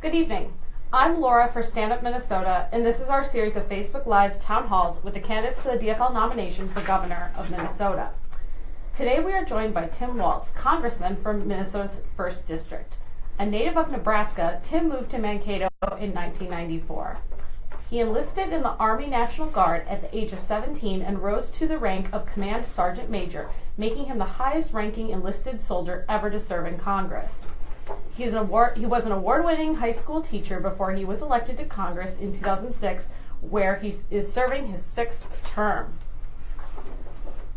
Good evening. I'm Laura for Stand Up Minnesota, and this is our series of Facebook Live town halls with the candidates for the DFL nomination for governor of Minnesota. Today we are joined by Tim Walz, congressman from Minnesota's 1st District. A native of Nebraska, Tim moved to Mankato in 1994. He enlisted in the Army National Guard at the age of 17 and rose to the rank of Command Sergeant Major, making him the highest-ranking enlisted soldier ever to serve in Congress. He was an award-winning high school teacher before he was elected to Congress in 2006, where he is serving his 6th term.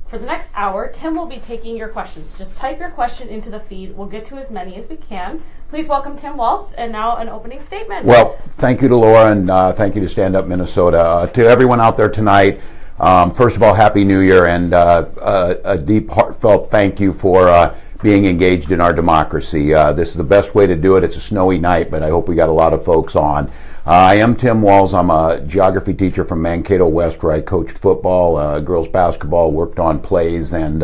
For the next hour, Tim will be taking your questions. Just type your question into the feed. We'll get to as many as we can. Please welcome Tim Walz, and now an opening statement. Well, thank you to Laura, and thank you to Stand Up Minnesota. To everyone out there tonight, first of all, Happy New Year, and a deep, heartfelt thank you for being engaged in our democracy. This is the best way to do it. It's a snowy night, but I hope we got a lot of folks on. I am Tim Walz. I'm a geography teacher from Mankato West, where I coached football, girls basketball, worked on plays, and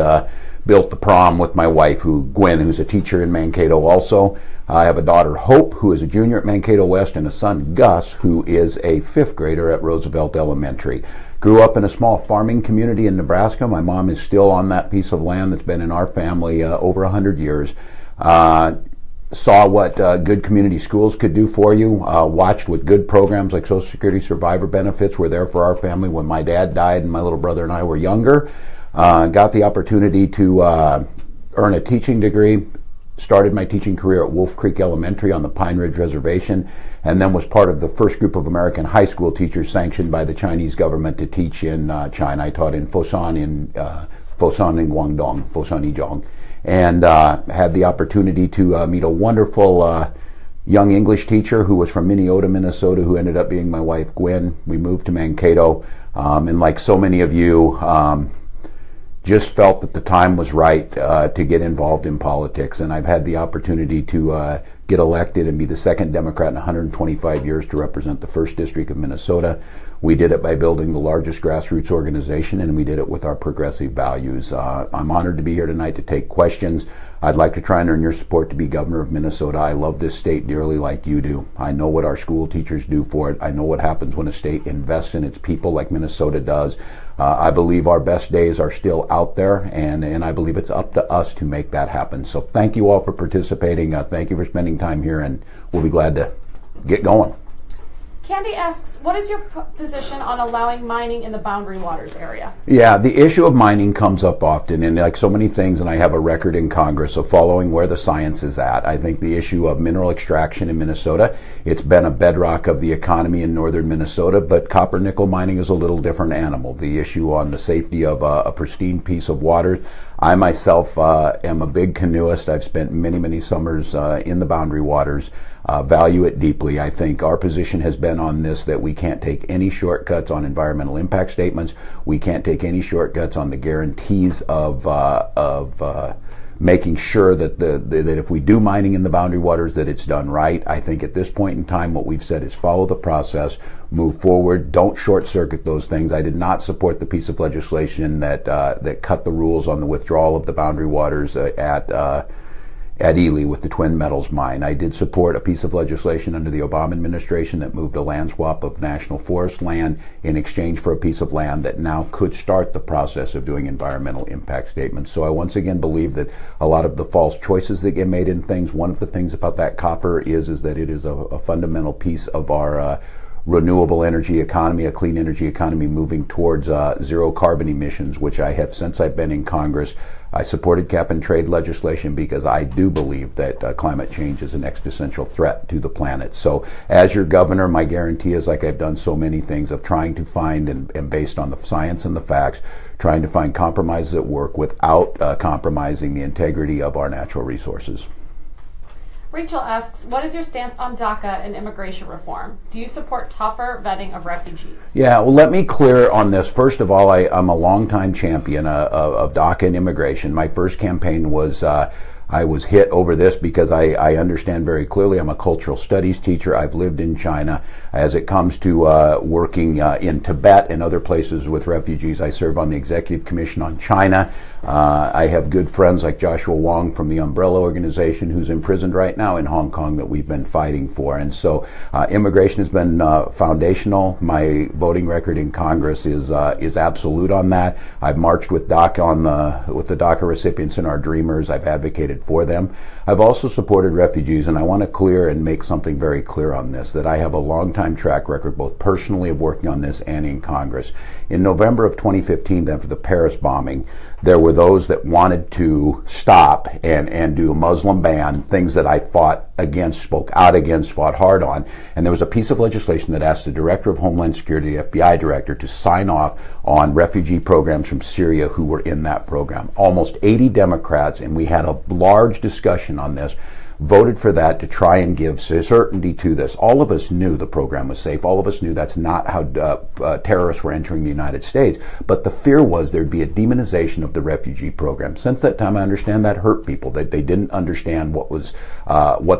built the prom with my wife, Gwen, who's a teacher in Mankato also. I have a daughter, Hope, who is a junior at Mankato West, and a son, Gus, who is a 5th grader at Roosevelt Elementary. Grew up in a small farming community in Nebraska. My mom is still on that piece of land that's been in our family over 100 years. Saw what good community schools could do for you. Watched what good programs like Social Security survivor benefits were there for our family when my dad died and my little brother and I were younger. Got the opportunity to earn a teaching degree. Started my teaching career at Wolf Creek Elementary on the Pine Ridge Reservation, and then was part of the first group of American high school teachers sanctioned by the Chinese government to teach in China. I taught in Foshan in Guangdong, Foshan Yizhong, and had the opportunity to meet a wonderful young English teacher who was from Minneota, Minnesota, who ended up being my wife, Gwen. We moved to Mankato, and like so many of you, just felt that the time was right to get involved in politics, and I've had the opportunity to get elected and be the 2nd Democrat in 125 years to represent the 1st District of Minnesota. We did it by building the largest grassroots organization, and we did it with our progressive values. I'm honored to be here tonight to take questions. I'd like to try and earn your support to be governor of Minnesota. I love this state dearly like you do. I know what our school teachers do for it. I know what happens when a state invests in its people like Minnesota does. I believe our best days are still out there, and I believe it's up to us to make that happen. So thank you all for participating. Thank you for spending time here, and we'll be glad to get going. Candy asks, what is your position on allowing mining in the Boundary Waters area? Yeah, the issue of mining comes up often, and like so many things, and I have a record in Congress of following where the science is at. I think the issue of mineral extraction in Minnesota, it's been a bedrock of the economy in northern Minnesota, but copper nickel mining is a little different animal. The issue on the safety of a pristine piece of water. I myself am a big canoeist. I've spent many, many summers in the Boundary Waters. Value it deeply. I think our position has been on this that we can't take any shortcuts on environmental impact statements. We can't take any shortcuts on the guarantees of making sure that that if we do mining in the Boundary Waters, that it's done right. I think at this point in time, what we've said is follow the process, move forward, don't short circuit those things. I did not support the piece of legislation that cut the rules on the withdrawal of the Boundary Waters at Ely with the Twin Metals mine. I did support a piece of legislation under the Obama administration that moved a land swap of national forest land in exchange for a piece of land that now could start the process of doing environmental impact statements. So I once again believe that a lot of the false choices that get made in things, one of the things about that copper is that it is a fundamental piece of our renewable energy economy, a clean energy economy moving towards zero carbon emissions, which I have since I've been in Congress. I supported cap and trade legislation because I do believe that climate change is an existential threat to the planet. So as your governor, my guarantee is, like I've done so many things, of trying to find, and based on the science and the facts, trying to find compromises that work without compromising the integrity of our natural resources. Rachel asks, what is your stance on DACA and immigration reform? Do you support tougher vetting of refugees? Yeah, well, let me clear on this. First of all, I'm a longtime champion of DACA and immigration. My first campaign was I was hit over this because I understand very clearly. I'm a cultural studies teacher. I've lived in China. As it comes to working in Tibet and other places with refugees, I serve on the Executive Commission on China. I have good friends like Joshua Wong from the Umbrella Organization, who's imprisoned right now in Hong Kong, that we've been fighting for. And so immigration has been foundational. My voting record in Congress is absolute on that. I've marched with DACA with the DACA recipients and our dreamers. I've advocated for them. I've also supported refugees, and I want to clear and make something very clear on this, that I have a long-time track record, both personally of working on this and in Congress. In November of 2015, then, for the Paris bombing, there were those that wanted to stop and do a Muslim ban, things that I fought against, spoke out against, fought hard on. And there was a piece of legislation that asked the Director of Homeland Security, the FBI Director, to sign off on refugee programs from Syria who were in that program. Almost 80 Democrats, and we had a large discussion on this, voted for that to try and give certainty to this. All of us knew the program was safe. All of us knew that's not how terrorists were entering the United States. But the fear was there'd be a demonization of the refugee program. Since that time, I understand that hurt people, that they didn't understand what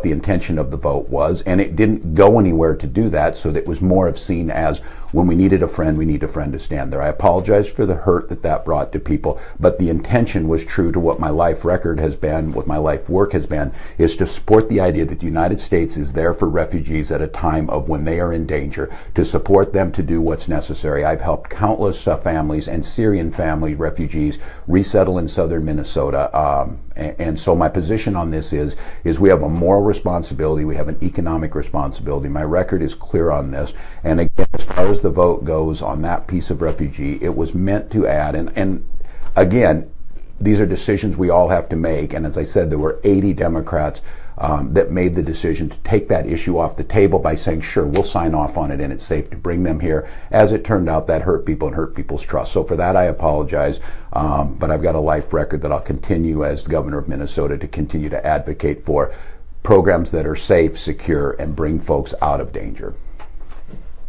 the intention of the vote was, and it didn't go anywhere to do that, so that it was more of seen as, when we needed a friend, we need a friend to stand there. I apologize for the hurt that brought to people, but the intention was true to what my life record has been, what my life work has been, is to support the idea that the United States is there for refugees at a time of when they are in danger, to support them to do what's necessary. I've helped countless families and Syrian family refugees resettle in southern Minnesota. And so my position on this is we have a moral responsibility, we have an economic responsibility. My record is clear on this. And again, as far as the vote goes on that piece of refugee, it was meant to add, and again, these are decisions we all have to make. And as I said, there were 80 Democrats that made the decision to take that issue off the table by saying, sure, we'll sign off on it and it's safe to bring them here. As it turned out, that hurt people and hurt people's trust. So for that, I apologize. But I've got a life record that I'll continue as the governor of Minnesota to continue to advocate for programs that are safe, secure, and bring folks out of danger.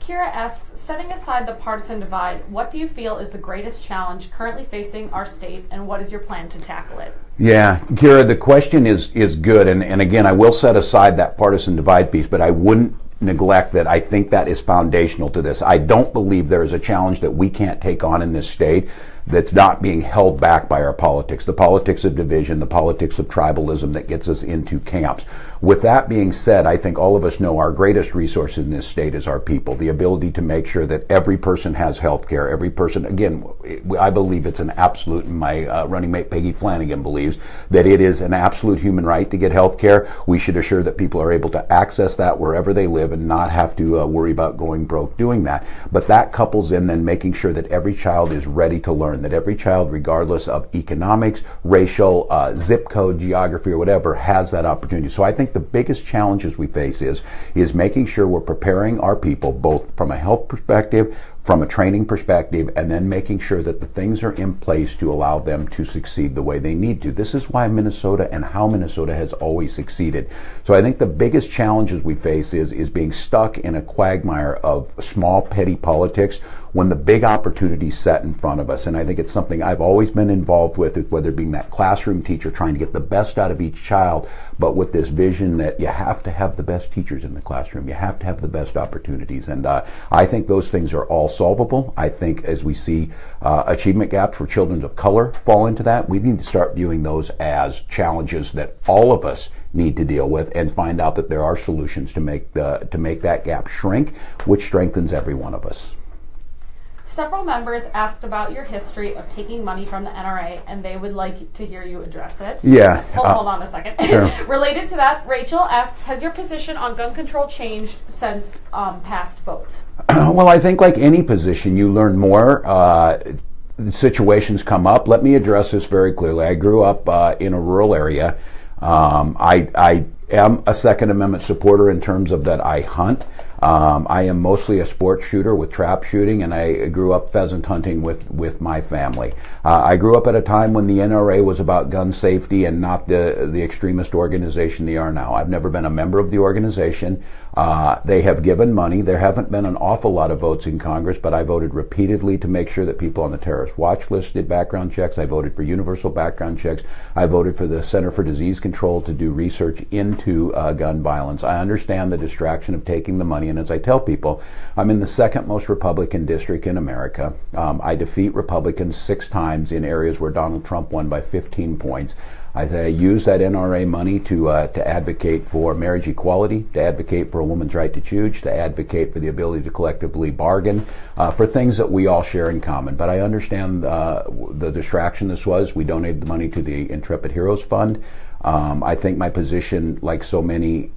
Kira asks, setting aside the partisan divide, what do you feel is the greatest challenge currently facing our state, and what is your plan to tackle it? Yeah, Kira, the question is good, and again, I will set aside that partisan divide piece, but I wouldn't neglect that I think that is foundational to this. I don't believe there is a challenge that we can't take on in this state that's not being held back by our politics, the politics of division, the politics of tribalism that gets us into camps. With that being said, I think all of us know our greatest resource in this state is our people, the ability to make sure that every person has health care, every person, again, I believe it's an absolute, and my running mate Peggy Flanagan believes that it is an absolute human right to get health care. We should assure that people are able to access that wherever they live and not have to worry about going broke doing that. But that couples in then making sure that every child is ready to learn, that every child, regardless of economics, racial, zip code, geography, or whatever, has that opportunity. So I think the biggest challenges we face is making sure we're preparing our people, both from a health perspective, from a training perspective, and then making sure that the things are in place to allow them to succeed the way they need to. This is why Minnesota and how Minnesota has always succeeded. So I think the biggest challenges we face is being stuck in a quagmire of small, petty politics when the big opportunities set in front of us. And I think it's something I've always been involved with, whether being that classroom teacher trying to get the best out of each child, but with this vision that you have to have the best teachers in the classroom, you have to have the best opportunities. And I think those things are all solvable. I think as we see achievement gaps for children of color fall into that, we need to start viewing those as challenges that all of us need to deal with and find out that there are solutions to make that gap shrink, which strengthens every one of us. Several members asked about your history of taking money from the NRA, and they would like to hear you address it. Yeah. Hold on a second. Sure. Related to that, Rachel asks, has your position on gun control changed since past votes? Well, I think like any position, you learn more. Situations come up. Let me address this very clearly. I grew up in a rural area. I am a Second Amendment supporter in terms of that I hunt. I am mostly a sports shooter with trap shooting, and I grew up pheasant hunting with my family. I grew up at a time when the NRA was about gun safety and not the extremist organization they are now. I've never been a member of the organization. They have given money. There haven't been an awful lot of votes in Congress, but I voted repeatedly to make sure that people on the terrorist watch list did background checks. I voted for universal background checks. I voted for the Center for Disease Control to do research into gun violence. I understand the distraction of taking the money, and as I tell people, I'm in the second most Republican district in America. I defeat Republicans 6 times in areas where Donald Trump won by 15 points. I use that NRA money to advocate for marriage equality, to advocate for a woman's right to choose, to advocate for the ability to collectively bargain for things that we all share in common. But I understand the distraction this was. We donated the money to the Intrepid Heroes Fund. I think my position, like so many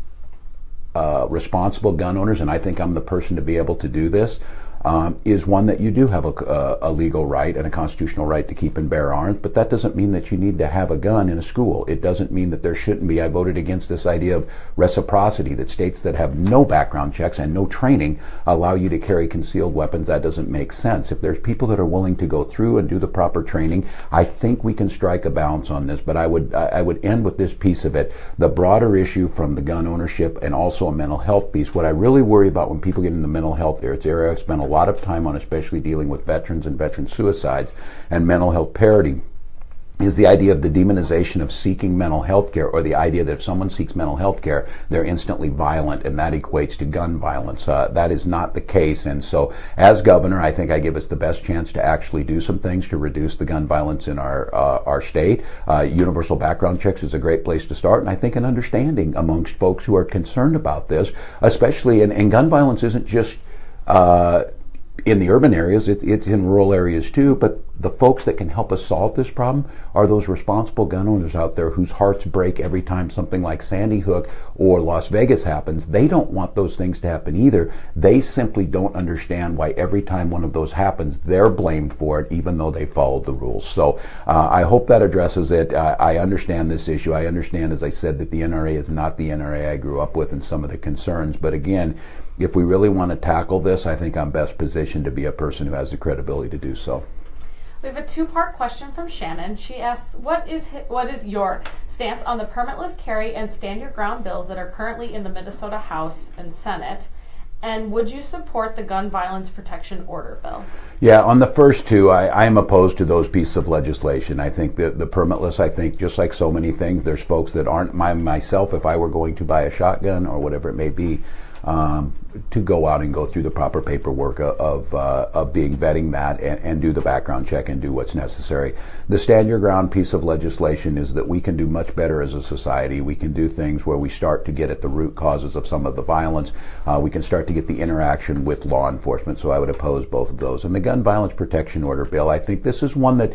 responsible gun owners, and I think I'm the person to be able to do this, is one that you do have a legal right and a constitutional right to keep and bear arms, but that doesn't mean that you need to have a gun in a school. It doesn't mean that there shouldn't be. I voted against this idea of reciprocity, that states that have no background checks and no training allow you to carry concealed weapons. That doesn't make sense. If there's people that are willing to go through and do the proper training, I think we can strike a balance on this. But I would end with this piece of it. The broader issue from the gun ownership and also a mental health piece. What I really worry about when people get into the mental health area I've spent a lot of time on, especially dealing with veterans and veteran suicides and mental health parity, is the idea of the demonization of seeking mental health care, or the idea that if someone seeks mental health care, they're instantly violent, and that equates to gun violence. That is not the case. And so as governor, I think I give us the best chance to actually do some things to reduce the gun violence in our state. Universal background checks is a great place to start, and I think an understanding amongst folks who are concerned about this, especially, and gun violence isn't just in the urban areas, it's in rural areas too, but the folks that can help us solve this problem are those responsible gun owners out there whose hearts break every time something like Sandy Hook or Las Vegas happens. They don't want those things to happen either. They simply don't understand why every time one of those happens, they're blamed for it, even though they followed the rules. So I hope that addresses it. I understand this issue. I understand, as I said, that the NRA is not the NRA I grew up with and some of the concerns. But again, if we really want to tackle this, I think I'm best positioned to be a person who has the credibility to do so. We have a 2-part question from Shannon. She asks, what is your stance on the permitless carry and stand your ground bills that are currently in the Minnesota House and Senate? And would you support the gun violence protection order bill? Yeah, on the first two, I am opposed to those pieces of legislation. I think that the permitless, I think, just like so many things, there's folks that aren't myself, if I were going to buy a shotgun or whatever it may be, to go out and go through the proper paperwork of being vetting that and do the background check and do what's necessary. The stand your ground piece of legislation is that we can do much better as a society. We can do things where we start to get at the root causes of some of the violence. We can start to get the interaction with law enforcement. So I would oppose both of those. And the gun violence protection order bill, I think this is one that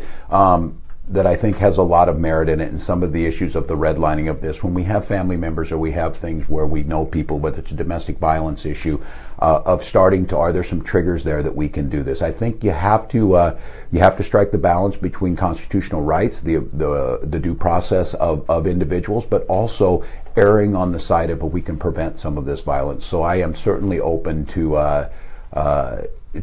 that I think has a lot of merit in it, and some of the issues of the redlining of this. When we have family members or we have things where we know people, whether it's a domestic violence issue, of starting to, are there some triggers there that we can do this? I think you have to strike the balance between constitutional rights, the due process of individuals, but also erring on the side of we can prevent some of this violence. So I am certainly open to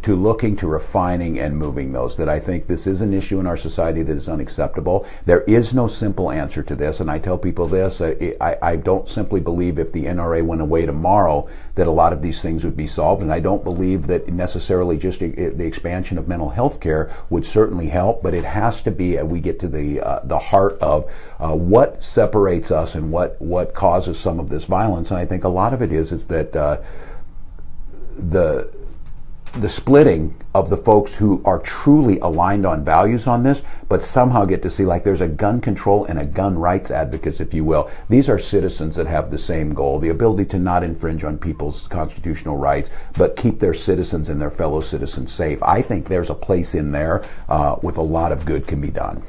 looking to refining and moving those. That I think this is an issue in our society that is unacceptable. There is no simple answer to this, and I tell people this, I don't simply believe if the NRA went away tomorrow that a lot of these things would be solved, and I don't believe that necessarily just the expansion of mental health care would certainly help, but it has to be, we get to the heart of what separates us and what causes some of this violence, and I think a lot of it is that the splitting of the folks who are truly aligned on values on this, but somehow get to see like there's a gun control and a gun rights advocates, if you will. These are citizens that have the same goal, the ability to not infringe on people's constitutional rights, but keep their citizens and their fellow citizens safe. I think there's a place in there with a lot of good can be done.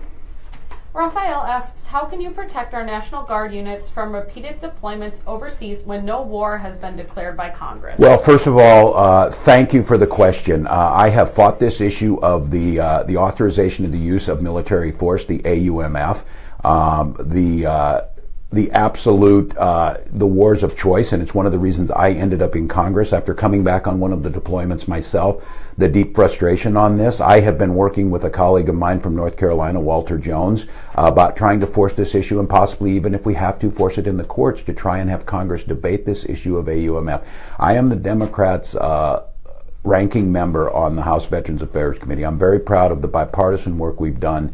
Raphael asks, how can you protect our National Guard units from repeated deployments overseas when no war has been declared by Congress? Well, first of all, thank you for the question. I have fought this issue of the authorization of the use of military force, the AUMF. the absolute, the wars of choice, and it's one of the reasons I ended up in Congress after coming back on one of the deployments myself, the deep frustration on this. I have been working with a colleague of mine from North Carolina, Walter Jones, about trying to force this issue and possibly even if we have to force it in the courts to try and have Congress debate this issue of AUMF. I am the Democrats' ranking member on the House Veterans Affairs Committee. I'm very proud of the bipartisan work we've done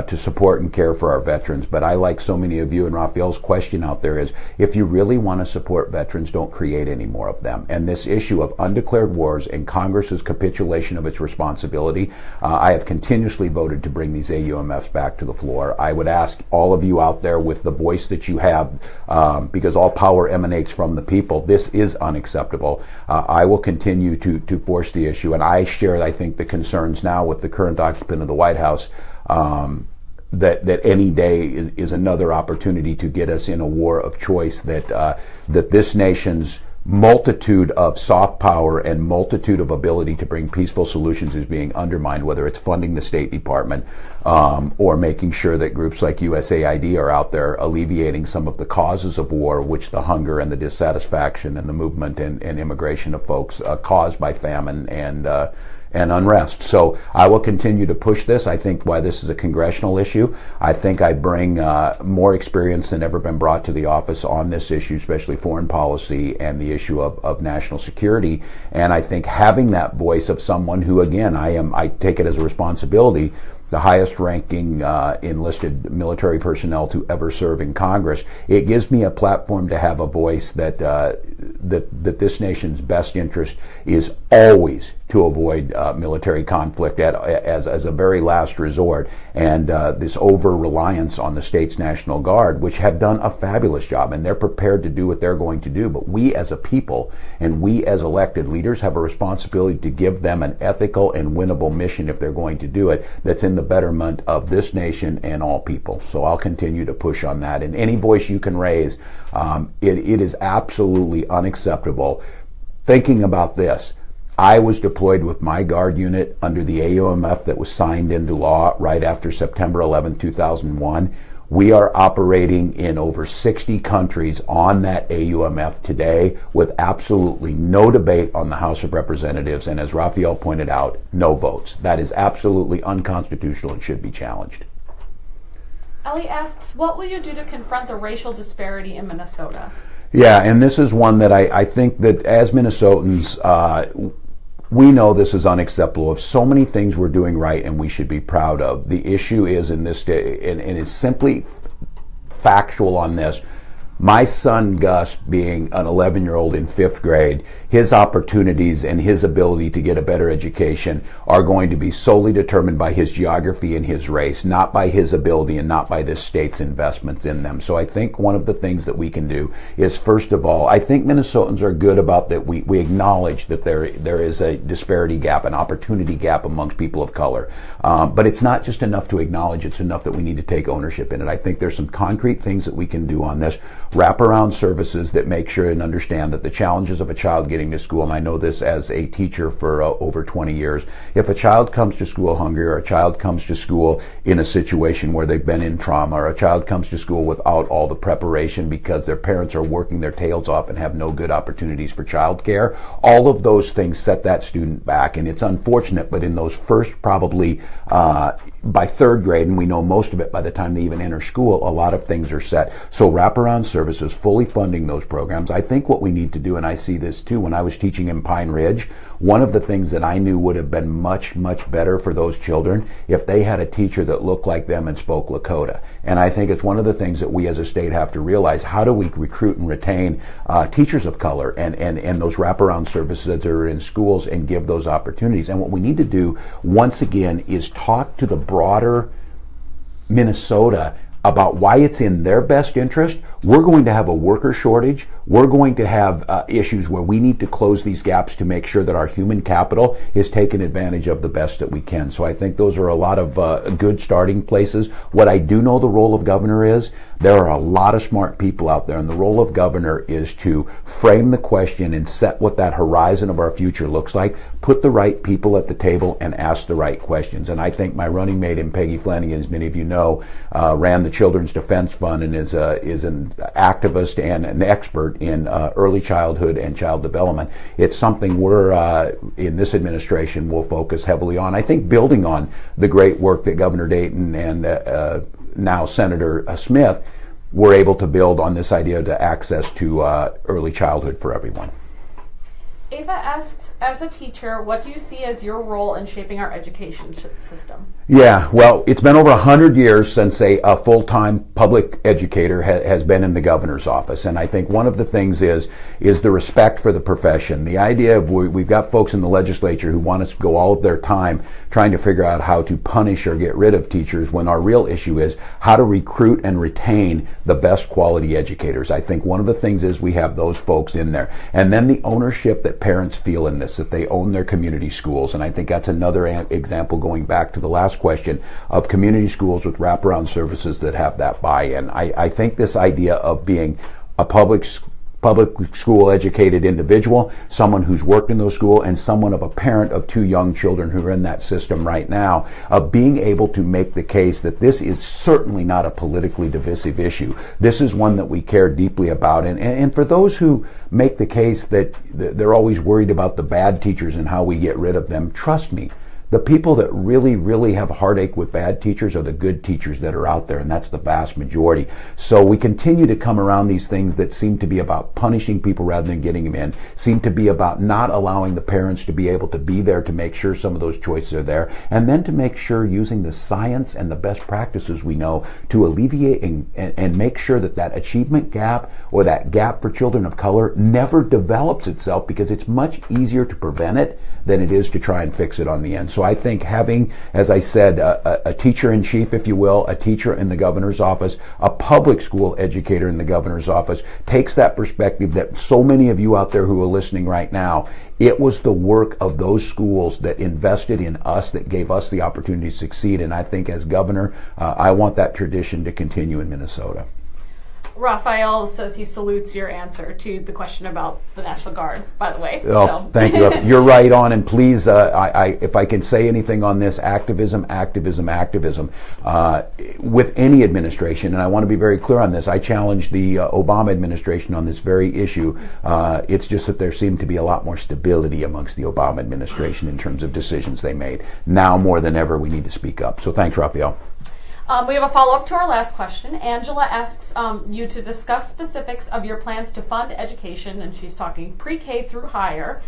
to support and care for our veterans. But I, like so many of you, and Raphael's question out there is, if you really want to support veterans, don't create any more of them. And this issue of undeclared wars and Congress's capitulation of its responsibility, I have continuously voted to bring these AUMFs back to the floor. I would ask all of you out there with the voice that you have, because all power emanates from the people, this is unacceptable. I will continue to force the issue, and I share, I think, the concerns now with the current occupant of the White House, that any day is another opportunity to get us in a war of choice, that this nation's multitude of soft power and multitude of ability to bring peaceful solutions is being undermined, whether it's funding the State Department or making sure that groups like USAID are out there alleviating some of the causes of war, which the hunger and the dissatisfaction and the movement and immigration of folks caused by famine and unrest. So I will continue to push this. I think why this is a congressional issue, I think I bring more experience than ever been brought to the office on this issue, especially foreign policy and the issue of national security. And I think having that voice of someone who, again, I take it as a responsibility, the highest ranking enlisted military personnel to ever serve in Congress, it gives me a platform to have a voice that this nation's best interest is always to avoid military conflict as a very last resort, and this over-reliance on the state's National Guard, which have done a fabulous job, and they're prepared to do what they're going to do. But we as a people and we as elected leaders have a responsibility to give them an ethical and winnable mission, if they're going to do it, that's in the betterment of this nation and all people. So I'll continue to push on that. And any voice you can raise, it is absolutely unacceptable. Thinking about this, I was deployed with my Guard unit under the AUMF that was signed into law right after September 11, 2001. We are operating in over 60 countries on that AUMF today with absolutely no debate on the House of Representatives, and as Raphael pointed out, no votes. That is absolutely unconstitutional and should be challenged. Ellie asks, what will you do to confront the racial disparity in Minnesota? Yeah, and this is one that I think that as Minnesotans, we know this is unacceptable. Of so many things we're doing right and we should be proud of, the issue is in this day, and it's simply factual on this. My son Gus, being an 11-year-old in 5th grade, his opportunities and his ability to get a better education are going to be solely determined by his geography and his race, not by his ability and not by this state's investments in them. So I think one of the things that we can do is, first of all, I think Minnesotans are good about that. We acknowledge that there is a disparity gap, an opportunity gap amongst people of color. But it's not just enough to acknowledge, it's enough that we need to take ownership in it. I think there's some concrete things that we can do on this. Wraparound services that make sure and understand that the challenges of a child getting to school, and I know this as a teacher for over 20 years, if a child comes to school hungry, or a child comes to school in a situation where they've been in trauma, or a child comes to school without all the preparation because their parents are working their tails off and have no good opportunities for child care, all of those things set that student back. And it's unfortunate, but in those first probably by 3rd grade, and we know most of it by the time they even enter school, a lot of things are set. So wraparound services, fully funding those programs. I think what we need to do, and I see this too, when I was teaching in Pine Ridge, one of the things that I knew would have been much, much better for those children if they had a teacher that looked like them and spoke Lakota. And I think it's one of the things that we as a state have to realize. How do we recruit and retain teachers of color and those wraparound services that are in schools and give those opportunities? And what we need to do, once again, is talk to the broader Minnesota about why it's in their best interest. We're going to have a worker shortage. We're going to have issues where we need to close these gaps to make sure that our human capital is taken advantage of the best that we can. So I think those are a lot of good starting places. What I do know the role of governor is, there are a lot of smart people out there, and the role of governor is to frame the question and set what that horizon of our future looks like, put the right people at the table, and ask the right questions. And I think my running mate in Peggy Flanagan, as many of you know, ran the the Children's Defense Fund and is an activist and an expert in early childhood and child development. It's something we're in this administration will focus heavily on. I think building on the great work that Governor Dayton and now Senator Smith were able to build on this idea to access to early childhood for everyone. Ava asks, as a teacher, what do you see as your role in shaping our education system? Yeah, well, it's been over 100 years since a full-time public educator has been in the governor's office, and I think one of the things is the respect for the profession. The idea of we've got folks in the legislature who want us to go all of their time trying to figure out how to punish or get rid of teachers when our real issue is how to recruit and retain the best quality educators. I think one of the things is we have those folks in there, and then the ownership that parents feel in this, that they own their community schools. And I think that's another example, going back to the last question, of community schools with wraparound services that have that buy-in. I think this idea of being a public school educated individual, someone who's worked in those schools, and someone of a parent of two young children who are in that system right now, of being able to make the case that this is certainly not a politically divisive issue. This is one that we care deeply about. And for those who make the case that they're always worried about the bad teachers and how we get rid of them, trust me, the people that really, really have a heartache with bad teachers are the good teachers that are out there, and that's the vast majority. So we continue to come around these things that seem to be about punishing people rather than getting them in, seem to be about not allowing the parents to be able to be there to make sure some of those choices are there, and then to make sure using the science and the best practices we know to alleviate and make sure that that achievement gap or that gap for children of color never develops itself, because it's much easier to prevent it than it is to try and fix it on the end. So I think having, as I said, a teacher-in-chief, if you will, a teacher in the governor's office, a public school educator in the governor's office, takes that perspective that so many of you out there who are listening right now, it was the work of those schools that invested in us, that gave us the opportunity to succeed. And I think as governor, I want that tradition to continue in Minnesota. Raphael says he salutes your answer to the question about the National Guard, by the way. Oh, so. Thank you. You're right on. And please, if I can say anything on this, activism. With any administration, and I want to be very clear on this, I challenged the Obama administration on this very issue. It's just that there seemed to be a lot more stability amongst the Obama administration in terms of decisions they made. Now more than ever, we need to speak up. So thanks, Raphael. We have a follow-up to our last question. Angela asks you to discuss specifics of your plans to fund education, and she's talking pre-K through higher,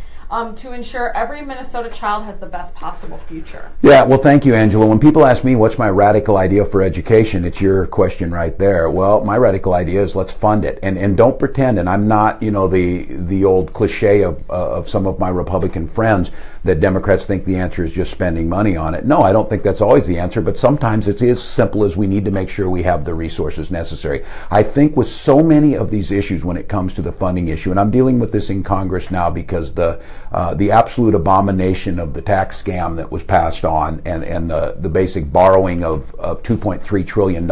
to ensure every Minnesota child has the best possible future. Yeah, well, thank you, Angela. When people ask me what's my radical idea for education, it's your question right there. Well, my radical idea is let's fund it. And don't pretend, and I'm not, the old cliche of some of my Republican friends that Democrats think the answer is just spending money on it. No, I don't think that's always the answer, but sometimes it is simple as we need to make sure we have the resources necessary. I think with so many of these issues when it comes to the funding issue, and I'm dealing with this in Congress now because the absolute abomination of the tax scam that was passed on and the basic borrowing of $2.3 trillion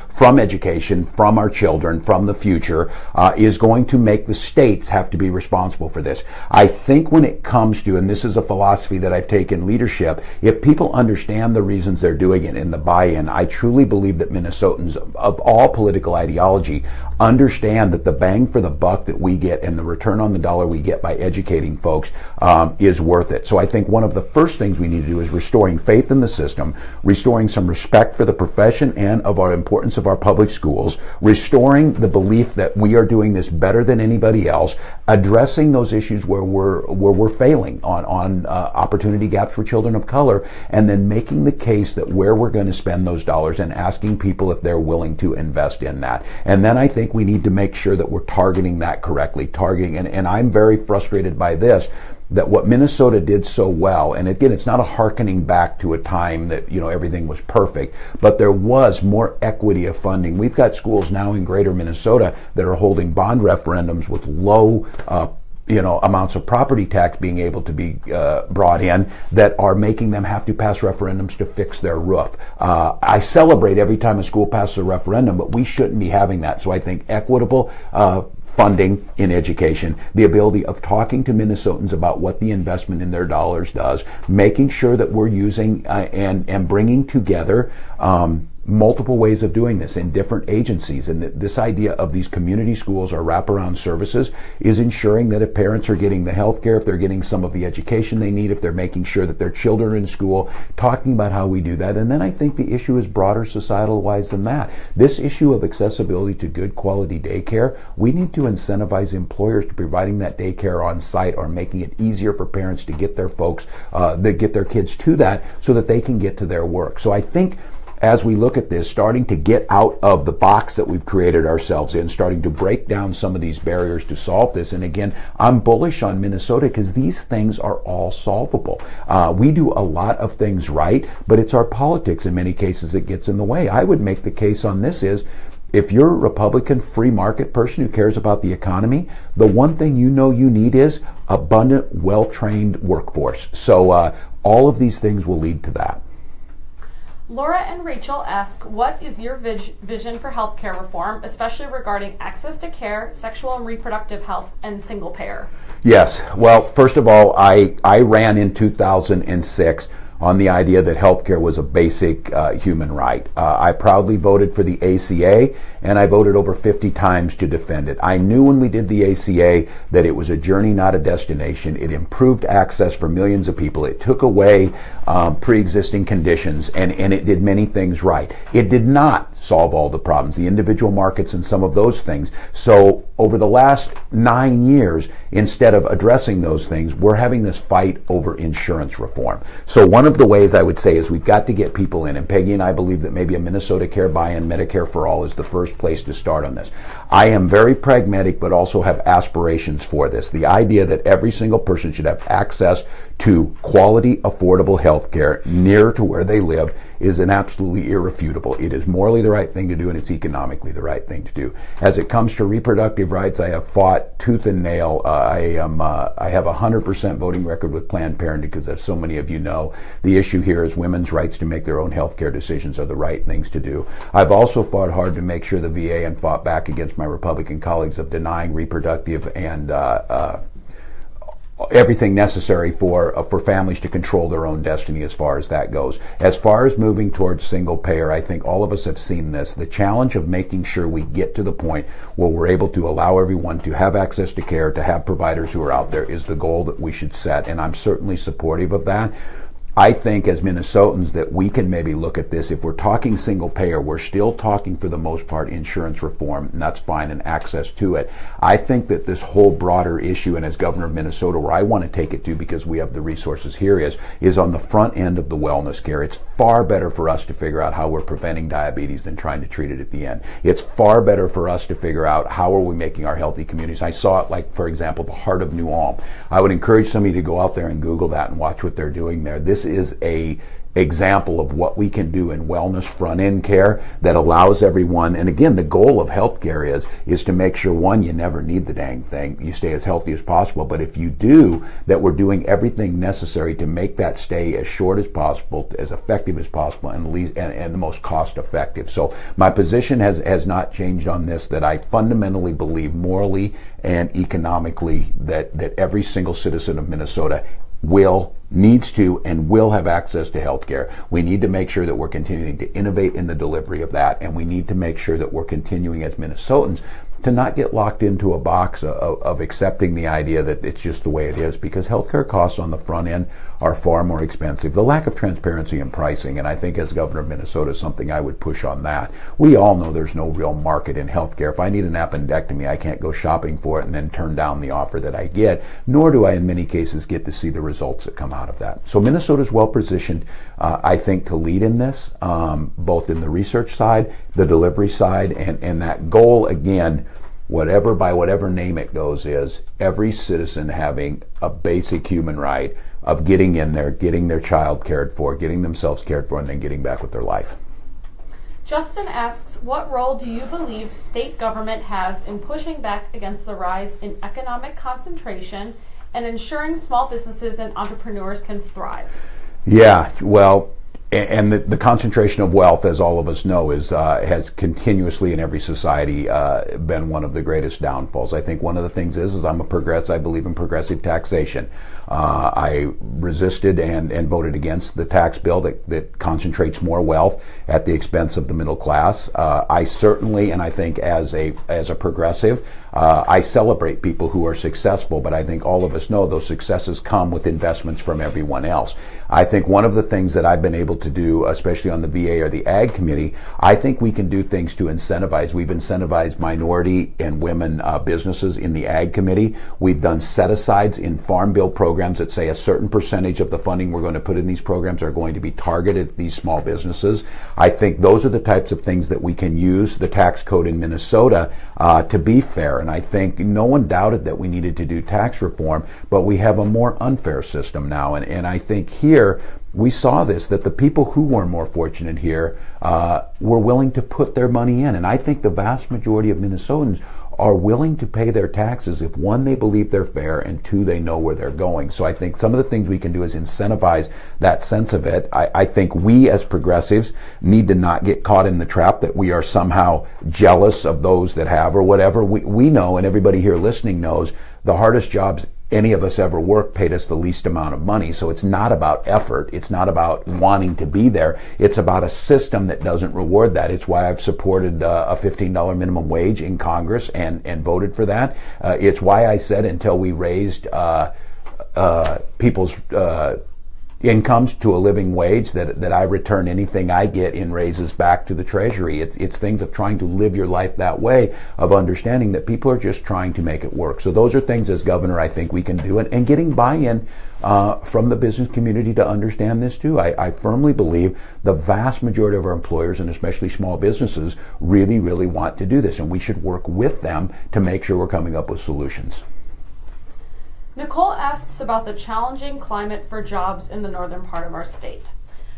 from education, from our children, from the future, is going to make the states have to be responsible for this. I think when it comes to, and this is a philosophy that I've taken leadership, if people understand the reasons they're doing it and the buy-in, I truly believe that Minnesotans of all political ideology understand that the bang for the buck that we get and the return on the dollar we get by educating folks is worth it. So I think one of the first things we need to do is restoring faith in the system, restoring some respect for the profession and of our importance of our public schools, restoring the belief that we are doing this better than anybody else, addressing those issues where we're failing on opportunity gaps for children of color, and then making the case that where we're going to spend those dollars and asking people if they're willing to invest in that. And then I think we need to make sure that we're targeting that correctly, and I'm very frustrated by this, that what Minnesota did so well, and again, it's not a hearkening back to a time that everything was perfect, but there was more equity of funding. We've got schools now in greater Minnesota that are holding bond referendums with low amounts of property tax being able to be brought in, that are making them have to pass referendums to fix their roof. I celebrate every time a school passes a referendum, but we shouldn't be having that. So I think equitable funding in education, the ability of talking to Minnesotans about what the investment in their dollars does, making sure that we're using and bringing together multiple ways of doing this in different agencies. And this idea of these community schools or wraparound services is ensuring that if parents are getting the health care, if they're getting some of the education they need, if they're making sure that their children are in school, talking about how we do that. And then I think the issue is broader societal-wise than that. This issue of accessibility to good quality daycare, we need to incentivize employers to providing that daycare on site or making it easier for parents to get their folks, that get their kids to that so that they can get to their work. So I think as we look at this, starting to get out of the box that we've created ourselves in, starting to break down some of these barriers to solve this. And again, I'm bullish on Minnesota because these things are all solvable. We do a lot of things right, but it's our politics in many cases that gets in the way. I would make the case on this is, if you're a Republican free market person who cares about the economy, the one thing you know you need is abundant, well-trained workforce. So all of these things will lead to that. Laura and Rachel ask, what is your vision for healthcare reform, especially regarding access to care, sexual and reproductive health, and single payer? Yes. Well, first of all, I ran in 2006 on the idea that healthcare was a basic human right. I proudly voted for the ACA, and I voted over 50 times to defend it. I knew when we did the ACA that it was a journey, not a destination. It improved access for millions of people. It took away pre-existing conditions, and it did many things right. It did not solve all the problems, the individual markets and some of those things. So over the last 9 years, instead of addressing those things, we're having this fight over insurance reform. So one of the ways I would say is we've got to get people in, and Peggy and I believe that maybe a Minnesota Care buy-in, Medicare for all is the first place to start on this. I am very pragmatic, but also have aspirations for this. The idea that every single person should have access to quality, affordable health care near to where they live is an absolutely irrefutable. It is morally the right thing to do, and it's economically the right thing to do. As it comes to reproductive rights, I have fought tooth and nail. I have a 100% voting record with Planned Parenthood because, as so many of you know, the issue here is women's rights to make their own health care decisions are the right things to do. I've also fought hard to make sure the VA and fought back against my Republican colleagues of denying reproductive and everything necessary for families to control their own destiny as far as that goes. As far as moving towards single payer, I think all of us have seen this. The challenge of making sure we get to the point where we're able to allow everyone to have access to care, to have providers who are out there, is the goal that we should set, and I'm certainly supportive of that. I think as Minnesotans that we can maybe look at this. If we're talking single payer, we're still talking for the most part insurance reform, and that's fine, and access to it. I think that this whole broader issue, and as governor of Minnesota, where I want to take it to because we have the resources here, is on the front end of the wellness care. It's far better for us to figure out how we're preventing diabetes than trying to treat it at the end. It's far better for us to figure out how are we making our healthy communities. I saw it, like, for example, the Heart of New Ulm. I would encourage somebody to go out there and Google that and watch what they're doing there. This is a example of what we can do in wellness front-end care that allows everyone, and again, the goal of healthcare is to make sure, one, you never need the dang thing, you stay as healthy as possible, but if you do, that we're doing everything necessary to make that stay as short as possible, as effective as possible, and the most cost-effective. So my position has not changed on this, that I fundamentally believe morally and economically that every single citizen of Minnesota needs to and will have access to health care. We need to make sure that we're continuing to innovate in the delivery of that, and we need to make sure that we're continuing as Minnesotans to not get locked into a box of accepting the idea that it's just the way it is, because healthcare costs on the front end are far more expensive. The lack of transparency in pricing, and I think as governor of Minnesota, is something I would push on that. We all know there's no real market in healthcare. If I need an appendectomy, I can't go shopping for it and then turn down the offer that I get, nor do I in many cases get to see the results that come out of that. So Minnesota's well positioned, I think, to lead in this, both in the research side, the delivery side, and that goal, again, by whatever name it goes, is every citizen having a basic human right of getting in there, getting their child cared for, getting themselves cared for, and then getting back with their life. Justin asks, what role do you believe state government has in pushing back against the rise in economic concentration and ensuring small businesses and entrepreneurs can thrive? Yeah, well, and the concentration of wealth, as all of us know, has continuously in every society been one of the greatest downfalls. I think one of the things is I'm a progressive. I believe in progressive taxation. I resisted and voted against the tax bill that concentrates more wealth at the expense of the middle class. I certainly, and I think as a progressive, I celebrate people who are successful, but I think all of us know those successes come with investments from everyone else. I think one of the things that I've been able to do, especially on the VA or the Ag Committee, I think we can do things to incentivize. We've incentivized minority and women businesses in the Ag Committee. We've done set-asides in Farm Bill programs that say a certain percentage of the funding we're going to put in these programs are going to be targeted at these small businesses. I think those are the types of things that we can use the tax code in Minnesota to be fair. And I think no one doubted that we needed to do tax reform, but we have a more unfair system now. And I think here we saw this, that the people who were more fortunate here were willing to put their money in. And I think the vast majority of Minnesotans are willing to pay their taxes if, one, they believe they're fair, and two, they know where they're going. So I think some of the things we can do is incentivize that sense of it. I think we as progressives need to not get caught in the trap that we are somehow jealous of those that have or whatever. We know, and everybody here listening knows, the hardest jobs any of us ever worked paid us the least amount of money. So it's not about effort. It's not about wanting to be there. It's about a system that doesn't reward that. It's why I've supported a $15 minimum wage in Congress and voted for that. It's why I said until we raised people's incomes to a living wage, that I return anything I get in raises back to the Treasury. It's things of trying to live your life that way, of understanding that people are just trying to make it work. So those are things as governor I think we can do, and getting buy-in from the business community to understand this too. I firmly believe the vast majority of our employers, and especially small businesses, really, really want to do this, and we should work with them to make sure we're coming up with solutions. Nicole asks about the challenging climate for jobs in the northern part of our state.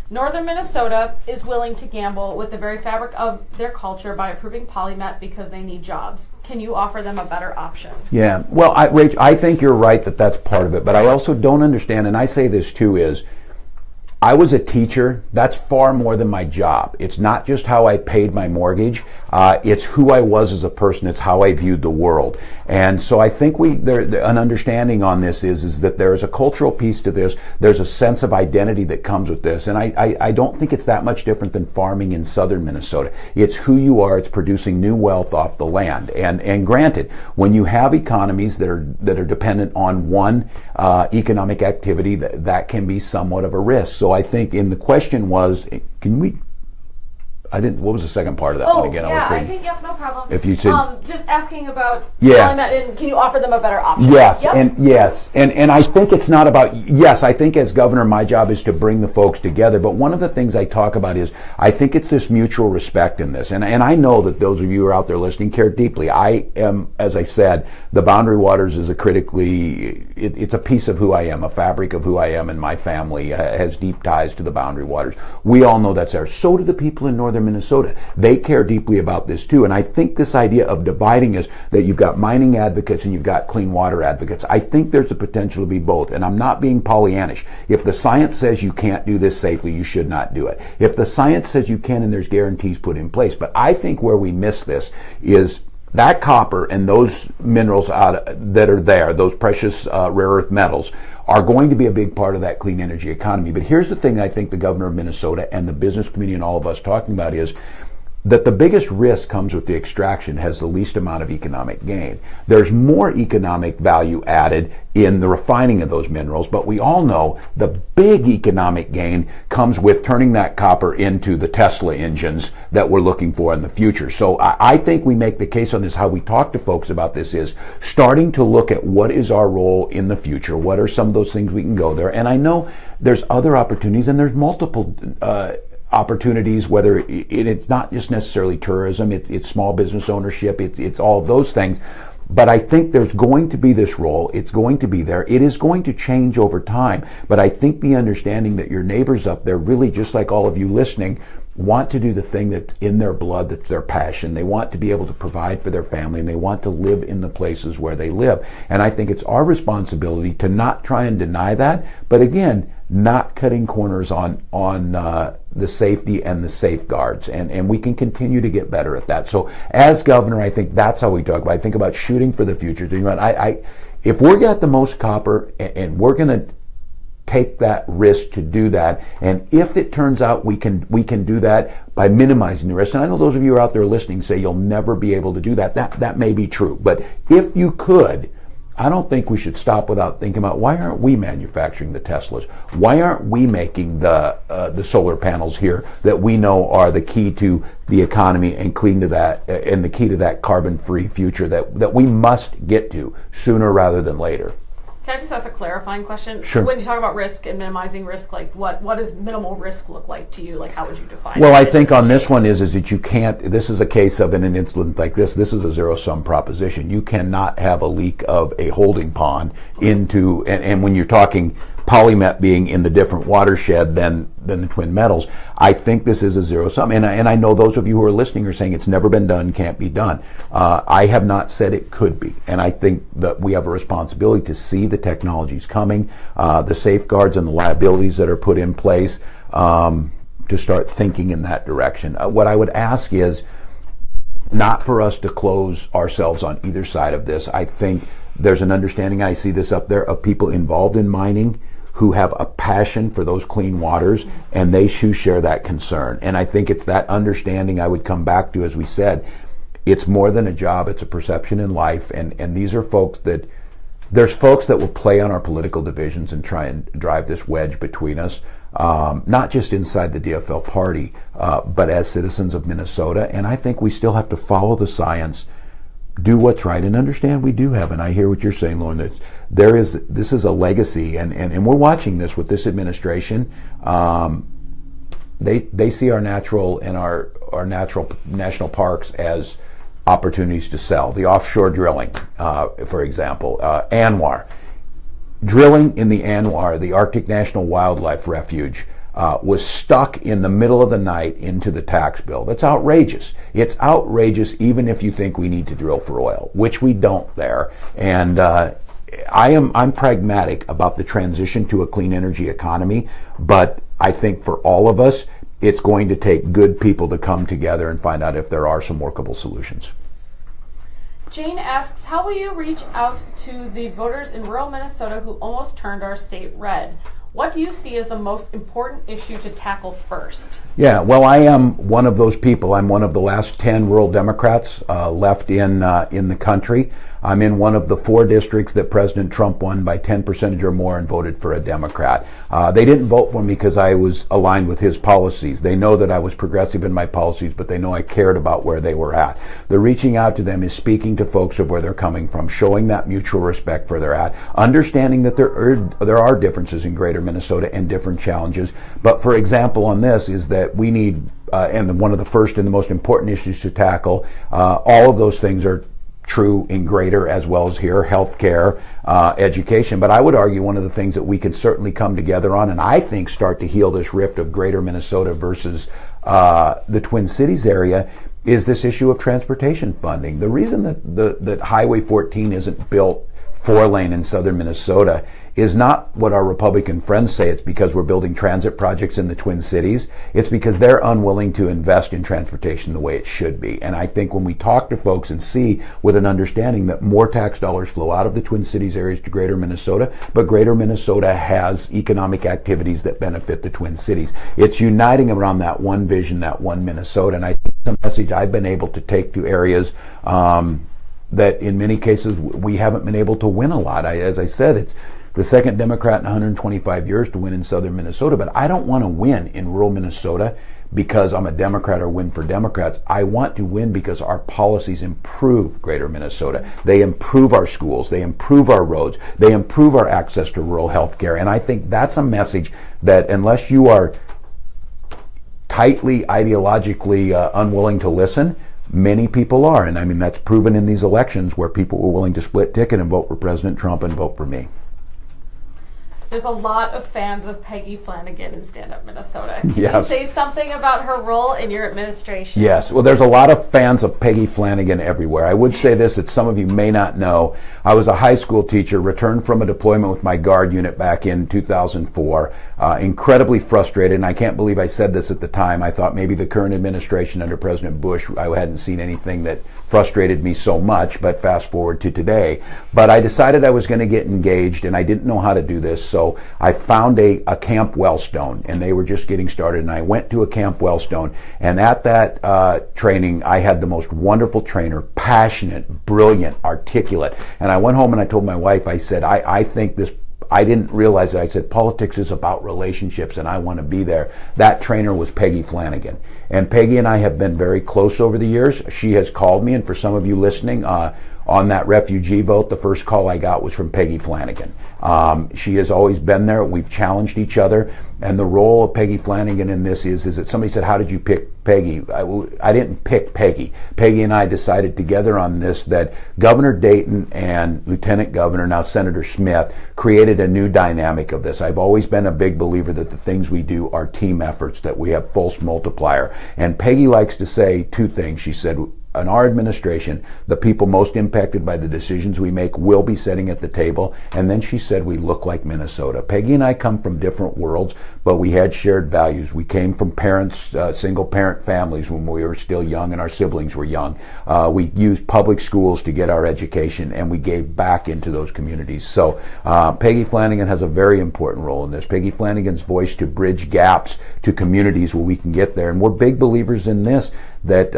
Northern Minnesota is willing to gamble with the very fabric of their culture by approving Polymet because they need jobs. Can you offer them a better option? Yeah, well, Rach, I think you're right that that's part of it, but I also don't understand, and I say this too, is I was a teacher. That's far more than my job. It's not just how I paid my mortgage. It's who I was as a person. It's how I viewed the world. And so I think an understanding on this is that there is a cultural piece to this. There's a sense of identity that comes with this. And I don't think it's that much different than farming in southern Minnesota. It's who you are. It's producing new wealth off the land. And granted, when you have economies that are dependent on one economic activity, that can be somewhat of a risk. So I think the question was, what was the second part of that one again? I think, yep, no problem. If you said, just asking about and can you offer them a better option? Yes, yep. and I think it's not about, I think as governor, my job is to bring the folks together, but one of the things I talk about is, I think it's this mutual respect in this, and I know that those of you who are out there listening care deeply. I am, as I said, the Boundary Waters is it's a piece of who I am, a fabric of who I am, and my family has deep ties to the Boundary Waters. We all know that's there. So do the people in northern Minnesota. They care deeply about this too. And I think this idea of dividing is that you've got mining advocates and you've got clean water advocates. I think there's a potential to be both. And I'm not being Pollyannish. If the science says you can't do this safely, you should not do it. If the science says you can and there's guarantees put in place. But I think where we miss this is that copper and those minerals that are there, those precious rare earth metals, are going to be a big part of that clean energy economy. But here's the thing I think the governor of Minnesota and the business community and all of us talking about is that the biggest risk comes with the extraction has the least amount of economic gain. There's more economic value added in the refining of those minerals, but we all know the big economic gain comes with turning that copper into the Tesla engines that we're looking for in the future. So I think we make the case on this. How we talk to folks about this is starting to look at what is our role in the future, what are some of those things we can go there. And I know there's other opportunities, and there's multiple opportunities, whether it's not just necessarily tourism, it's small business ownership, it's all of those things. But I think there's going to be this role. It's going to be there. It is going to change over time. But I think the understanding that your neighbors up there, really just like all of you listening, want to do the thing that's in their blood, that's their passion. They want to be able to provide for their family, and they want to live in the places where they live. And I think it's our responsibility to not try and deny that, but again, not cutting corners on the safety and the safeguards, and we can continue to get better at that. So as governor, I think that's how we talk about it. I think about shooting for the future. If we're got the most copper and we're going to take that risk to do that, and if it turns out we can do that by minimizing the risk, and I know those of you who are out there listening say you'll never be able to do that. That may be true, but if you could, I don't think we should stop without thinking about, why aren't we manufacturing the Teslas? Why aren't we making the solar panels here that we know are the key to the economy and clean to that, and the key to that carbon-free future that we must get to sooner rather than later? Can I just ask a clarifying question? Sure. When you talk about risk and minimizing risk, like what does minimal risk look like to you? Like, how would you define it? Well, I think on this one is that you can't, this is a case of in an incident like this is a zero-sum proposition. You cannot have a leak of a holding pond into, and when you're talking polymet being in the different watershed than the twin metals, I think this is a zero-sum. And I know those of you who are listening are saying it's never been done, can't be done. I have not said it could be. And I think that we have a responsibility to see the technologies coming, the safeguards and the liabilities that are put in place, to start thinking in that direction. What I would ask is not for us to close ourselves on either side of this. I think there's an understanding, I see this up there, of people involved in mining who have a passion for those clean waters, and they too share that concern. And I think it's that understanding I would come back to, as we said, it's more than a job, it's a perception in life, and these are folks that, there's folks that will play on our political divisions and try and drive this wedge between us, not just inside the DFL party, but as citizens of Minnesota. And I think we still have to follow the science, do what's right, and understand we do have, and I hear what you're saying, Lauren, that this is a legacy, and we're watching this with this administration. They see our natural and our natural national parks as opportunities to sell. The offshore drilling, for example, ANWR. Drilling in the ANWR, the Arctic National Wildlife Refuge, was stuck in the middle of the night into the tax bill. That's outrageous. It's outrageous even if you think we need to drill for oil, which we don't there. And I'm pragmatic about the transition to a clean energy economy, but I think for all of us, it's going to take good people to come together and find out if there are some workable solutions. Jane asks, how will you reach out to the voters in rural Minnesota who almost turned our state red? What do you see as the most important issue to tackle first? Yeah, well, I am one of those people. I'm one of the last 10 rural Democrats left in the country. I'm in one of the 4 districts that President Trump won by 10% or more and voted for a Democrat. They didn't vote for me because I was aligned with his policies. They know that I was progressive in my policies, but they know I cared about where they were at. The reaching out to them is speaking to folks of where they're coming from, showing that mutual respect for their at, understanding that there are differences in greater Minnesota and different challenges. But for example on this is that we need, and one of the first and the most important issues to tackle, all of those things are true in greater as well as here, healthcare, education. But I would argue one of the things that we can certainly come together on, and I think start to heal this rift of greater Minnesota versus the Twin Cities area, is this issue of transportation funding. The reason that Highway 14 isn't built 4-lane in southern Minnesota is not what our Republican friends say. It's because we're building transit projects in the Twin Cities. It's because they're unwilling to invest in transportation the way it should be. And I think when we talk to folks and see with an understanding that more tax dollars flow out of the Twin Cities areas to greater Minnesota, but greater Minnesota has economic activities that benefit the Twin Cities. It's uniting around that one vision, that one Minnesota. And I think it's a message I've been able to take to areas that in many cases we haven't been able to win a lot. As I said, it's the second Democrat in 125 years to win in southern Minnesota, but I don't want to win in rural Minnesota because I'm a Democrat or win for Democrats. I want to win because our policies improve greater Minnesota. They improve our schools, they improve our roads, they improve our access to rural health care. And I think that's a message that unless you are tightly ideologically unwilling to listen, many people are. And I mean, that's proven in these elections where people were willing to split ticket and vote for President Trump and vote for me. There's a lot of fans of Peggy Flanagan in Stand Up Minnesota. Can Yes. you say something about her role in your administration? Yes, well, there's a lot of fans of Peggy Flanagan everywhere. I would say this that some of you may not know. I was a high school teacher, returned from a deployment with my Guard unit back in 2004, incredibly frustrated, and I can't believe I said this at the time. I thought maybe the current administration under President Bush, I hadn't seen anything that frustrated me so much, but fast forward to today. But I decided I was going to get engaged, and I didn't know how to do this, so I found a Camp Wellstone, and they were just getting started, and I went to a Camp Wellstone, and at that training, I had the most wonderful trainer, passionate, brilliant, articulate, and I went home and I told my wife, I said, I think this, I didn't realize it. I said, politics is about relationships and I want to be there. That trainer was Peggy Flanagan. And Peggy and I have been very close over the years. She has called me, and for some of you listening, on that refugee vote, the first call I got was from Peggy Flanagan. She has always been there. We've challenged each other. And the role of Peggy Flanagan in this is that somebody said, how did you pick Peggy? I didn't pick Peggy. Peggy and I decided together on this that Governor Dayton and Lieutenant Governor, now Senator Smith, created a new dynamic of this. I've always been a big believer that the things we do are team efforts, that we have false multiplier. And Peggy likes to say two things. She said, in our administration, the people most impacted by the decisions we make will be sitting at the table. And then she said, we look like Minnesota. Peggy and I come from different worlds, but we had shared values. We came from parents, single parent families when we were still young and our siblings were young. We used public schools to get our education, and we gave back into those communities. So Peggy Flanagan has a very important role in this. Peggy Flanagan's voice to bridge gaps to communities where we can get there. And we're big believers in this, that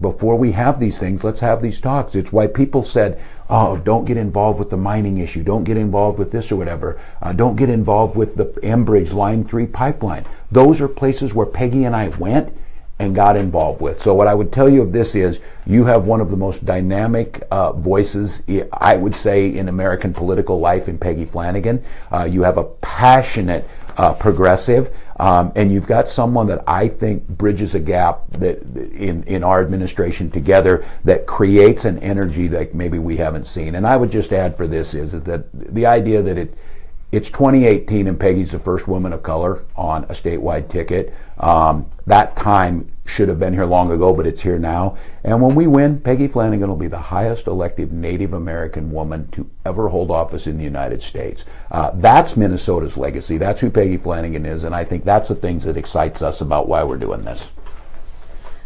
before we have these things, let's have these talks. It's why people said, oh, don't get involved with the mining issue, don't get involved with this or whatever, don't get involved with the Enbridge Line 3 pipeline. Those are places where Peggy and I went and got involved with. So what I would tell you of this is, you have one of the most dynamic voices, I would say, in American political life in Peggy Flanagan. You have a passionate progressive, and you've got someone that I think bridges a gap that in our administration together that creates an energy that maybe we haven't seen. And I would just add for this is that the idea that it's 2018 and Peggy's the first woman of color on a statewide ticket. That time should have been here long ago, but it's here now. And when we win, Peggy Flanagan will be the highest elected Native American woman to ever hold office in the United States. That's Minnesota's legacy. That's who Peggy Flanagan is, and I think that's the things that excites us about why we're doing this.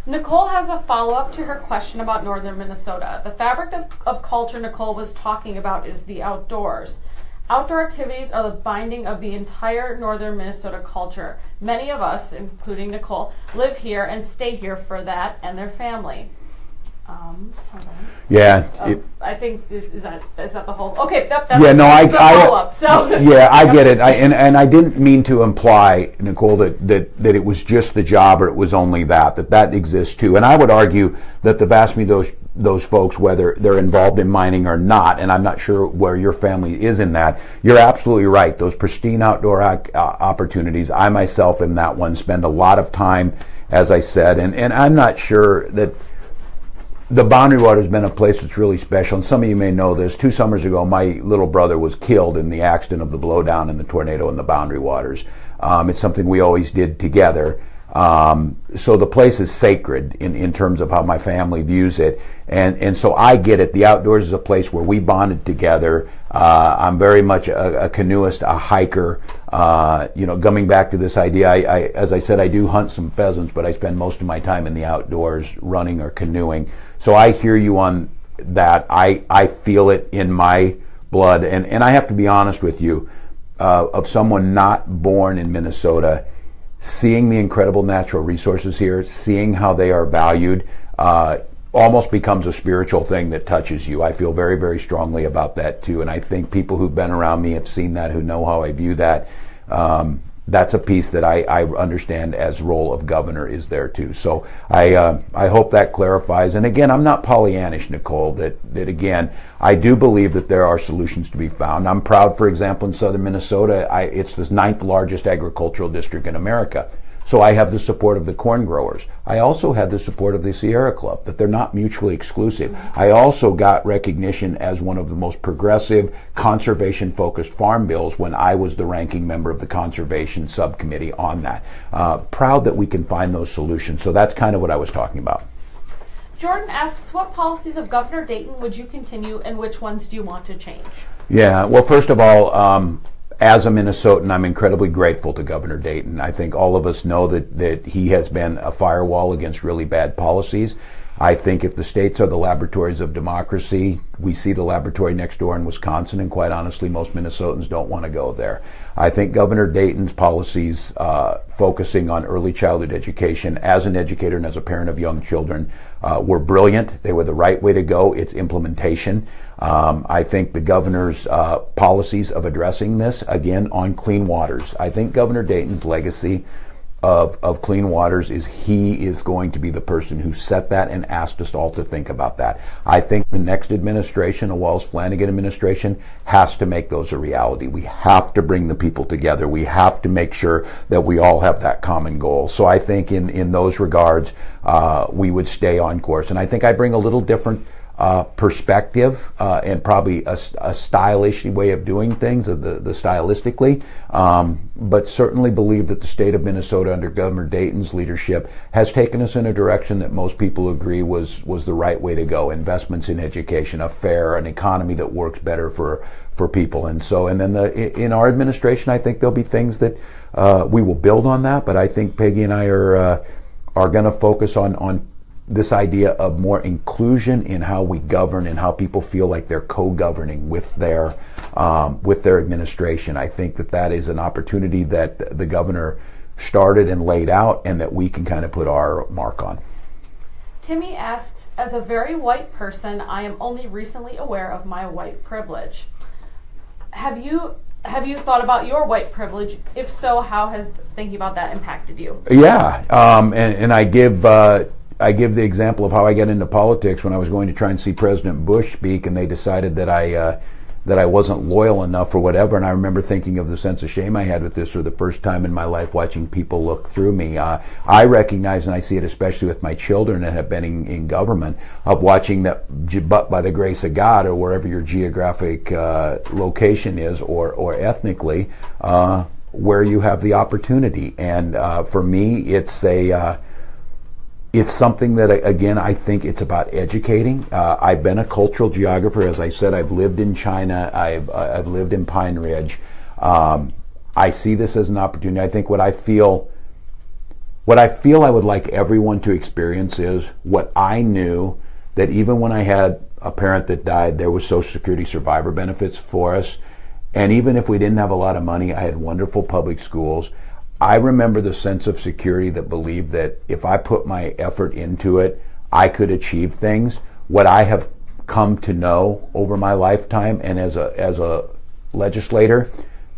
Nicole has a follow-up to her question about northern Minnesota. The fabric of culture Nicole was talking about is the outdoors. Outdoor activities are the binding of the entire northern Minnesota culture. Many of us, including Nicole, live here and stay here for that and their family. Hold on. Yeah. I think is that the whole? Okay, that's yeah. No, the follow-up. So yeah, I get it. And I didn't mean to imply, Nicole, that it was just the job or it was only that exists too. And I would argue that the vast majority of those folks, whether they're involved in mining or not, and I'm not sure where your family is in that, you're absolutely right. Those pristine outdoor opportunities, I myself am that one, spend a lot of time, as I said, and I'm not sure that the Boundary Water has been a place that's really special, and some of you may know this. 2 summers ago, my little brother was killed in the accident of the blowdown and the tornado in the Boundary Waters. It's something we always did together. So the place is sacred in terms of how my family views it. And so I get it. The outdoors is a place where we bonded together. I'm very much a canoeist, a hiker. Coming back to this idea, I as I said, I do hunt some pheasants, but I spend most of my time in the outdoors running or canoeing. So I hear you on that. I feel it in my blood. And I have to be honest with you, of someone not born in Minnesota, seeing the incredible natural resources here, seeing how they are valued, almost becomes a spiritual thing that touches you. I feel very, very strongly about that too. And I think people who've been around me have seen that, who know how I view that. That's a piece that I understand as role of governor is there too. So I hope that clarifies. And again, I'm not Pollyannish, Nicole, that again, I do believe that there are solutions to be found. I'm proud, for example, in southern Minnesota, it's the 9th largest agricultural district in America. So I have the support of the corn growers. I also had the support of the Sierra Club, that they're not mutually exclusive. I also got recognition as one of the most progressive, conservation-focused farm bills when I was the ranking member of the Conservation Subcommittee on that. Proud that we can find those solutions. So that's kind of what I was talking about. Jordan asks, what policies of Governor Dayton would you continue and which ones do you want to change? Yeah, well, first of all, as a Minnesotan, I'm incredibly grateful to Governor Dayton. I think all of us know that he has been a firewall against really bad policies. I think if the states are the laboratories of democracy, we see the laboratory next door in Wisconsin, and quite honestly, most Minnesotans don't want to go there. I think Governor Dayton's policies focusing on early childhood education as an educator and as a parent of young children were brilliant. They were the right way to go. It's implementation. I think the governor's policies of addressing this, again, on clean waters. I think Governor Dayton's legacy of clean waters is he is going to be the person who set that and asked us all to think about that. I think the next administration, a Walz-Flanagan administration, has to make those a reality. We have to bring the people together. We have to make sure that we all have that common goal. So I think in those regards, we would stay on course. And I think I bring a little different perspective and probably a stylish way of doing things, the stylistically, but certainly believe that the state of Minnesota under Governor Dayton's leadership has taken us in a direction that most people agree was the right way to go. Investments in education, an economy that works better for people. And then in our administration, I think there'll be things that we will build on that, but I think Peggy and I are going to focus on this idea of more inclusion in how we govern and how people feel like they're co-governing with their administration. I think that is an opportunity that the governor started and laid out, and that we can kind of put our mark on. Timmy asks, as a very white person, I am only recently aware of my white privilege. Have you thought about your white privilege? If so, how has thinking about that impacted you? Yeah, and I give the example of how I got into politics when I was going to try and see President Bush speak, and they decided that I wasn't loyal enough or whatever. And I remember thinking of the sense of shame I had with this for the first time in my life, watching people look through me. I recognize, and I see it especially with my children that have been in government, of watching that, but by the grace of God, or wherever your geographic location is, or ethnically, where you have the opportunity. And for me, it's something that, again, I think it's about educating. I've been a cultural geographer. As I said, I've lived in China. I've lived in Pine Ridge. I see this as an opportunity. I think what I feel I would like everyone to experience is what I knew, that even when I had a parent that died, there was Social Security survivor benefits for us. And even if we didn't have a lot of money, I had wonderful public schools. I remember the sense of security that believed that if I put my effort into it, I could achieve things. What I have come to know over my lifetime, and as a legislator,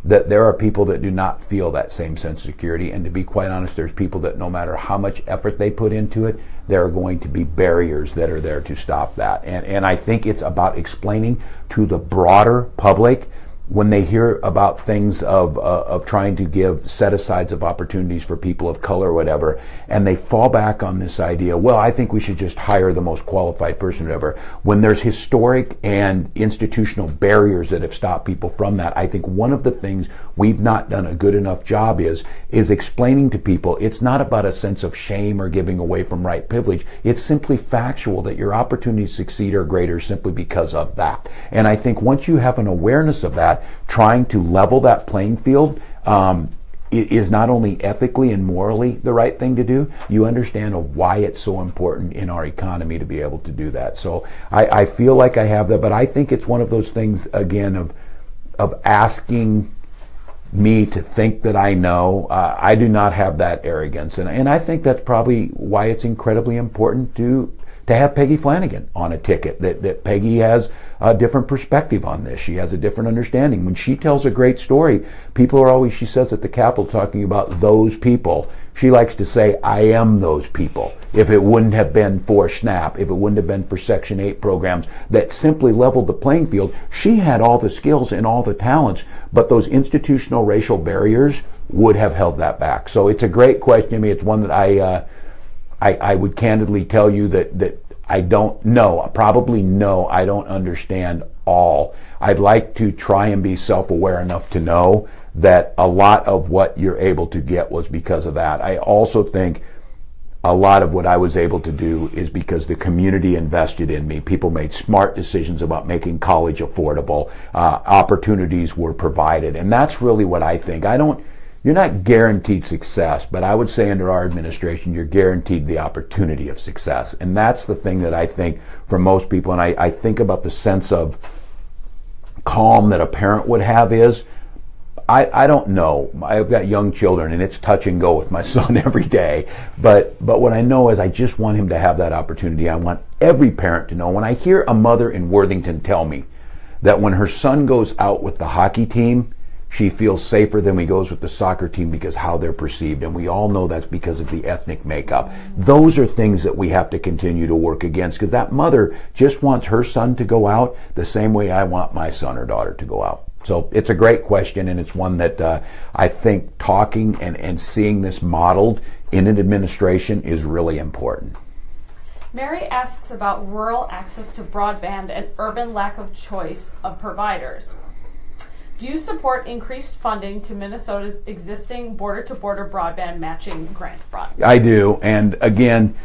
that there are people that do not feel that same sense of security. And to be quite honest, there's people that no matter how much effort they put into it, there are going to be barriers that are there to stop that. And I think it's about explaining to the broader public, when they hear about things of trying to give set-asides of opportunities for people of color or whatever, and they fall back on this idea, well, I think we should just hire the most qualified person or whatever, when there's historic and institutional barriers that have stopped people from that. I think one of the things we've not done a good enough job is explaining to people it's not about a sense of shame or giving away from right privilege. It's simply factual that your opportunities to succeed are greater simply because of that. And I think once you have an awareness of that, trying to level that playing field is not only ethically and morally the right thing to do, you understand why it's so important in our economy to be able to do that. So I feel like I have that, but I think it's one of those things, again, of asking me to think that I know. I do not have that arrogance, and I think that's probably why it's incredibly important to to have Peggy Flanagan on a ticket, that Peggy has a different perspective on this. She has a different understanding. When she tells a great story, people are always, she says at the Capitol, talking about those people. She likes to say, I am those people. If it wouldn't have been for SNAP, if it wouldn't have been for Section 8 programs that simply leveled the playing field, she had all the skills and all the talents, but those institutional racial barriers would have held that back. So it's a great question. I mean, it's one that I would candidly tell you that I don't know, probably no, I don't understand all. I'd like to try and be self-aware enough to know that a lot of what you're able to get was because of that. I also think a lot of what I was able to do is because the community invested in me. People made smart decisions about making college affordable. Opportunities were provided. And that's really what I think. You're not guaranteed success, but I would say under our administration, you're guaranteed the opportunity of success. And that's the thing that I think for most people, and I think about the sense of calm that a parent would have is, I don't know. I've got young children, and it's touch and go with my son every day. But what I know is I just want him to have that opportunity. I want every parent to know. When I hear a mother in Worthington tell me that when her son goes out with the hockey team, she feels safer than when he goes with the soccer team because how they're perceived. And we all know that's because of the ethnic makeup. Those are things that we have to continue to work against, because that mother just wants her son to go out the same way I want my son or daughter to go out. So it's a great question, and it's one that I think talking and seeing this modeled in an administration is really important. Mary asks about rural access to broadband and urban lack of choice of providers. Do you support increased funding to Minnesota's existing border-to-border broadband matching grant fund? I do, and again,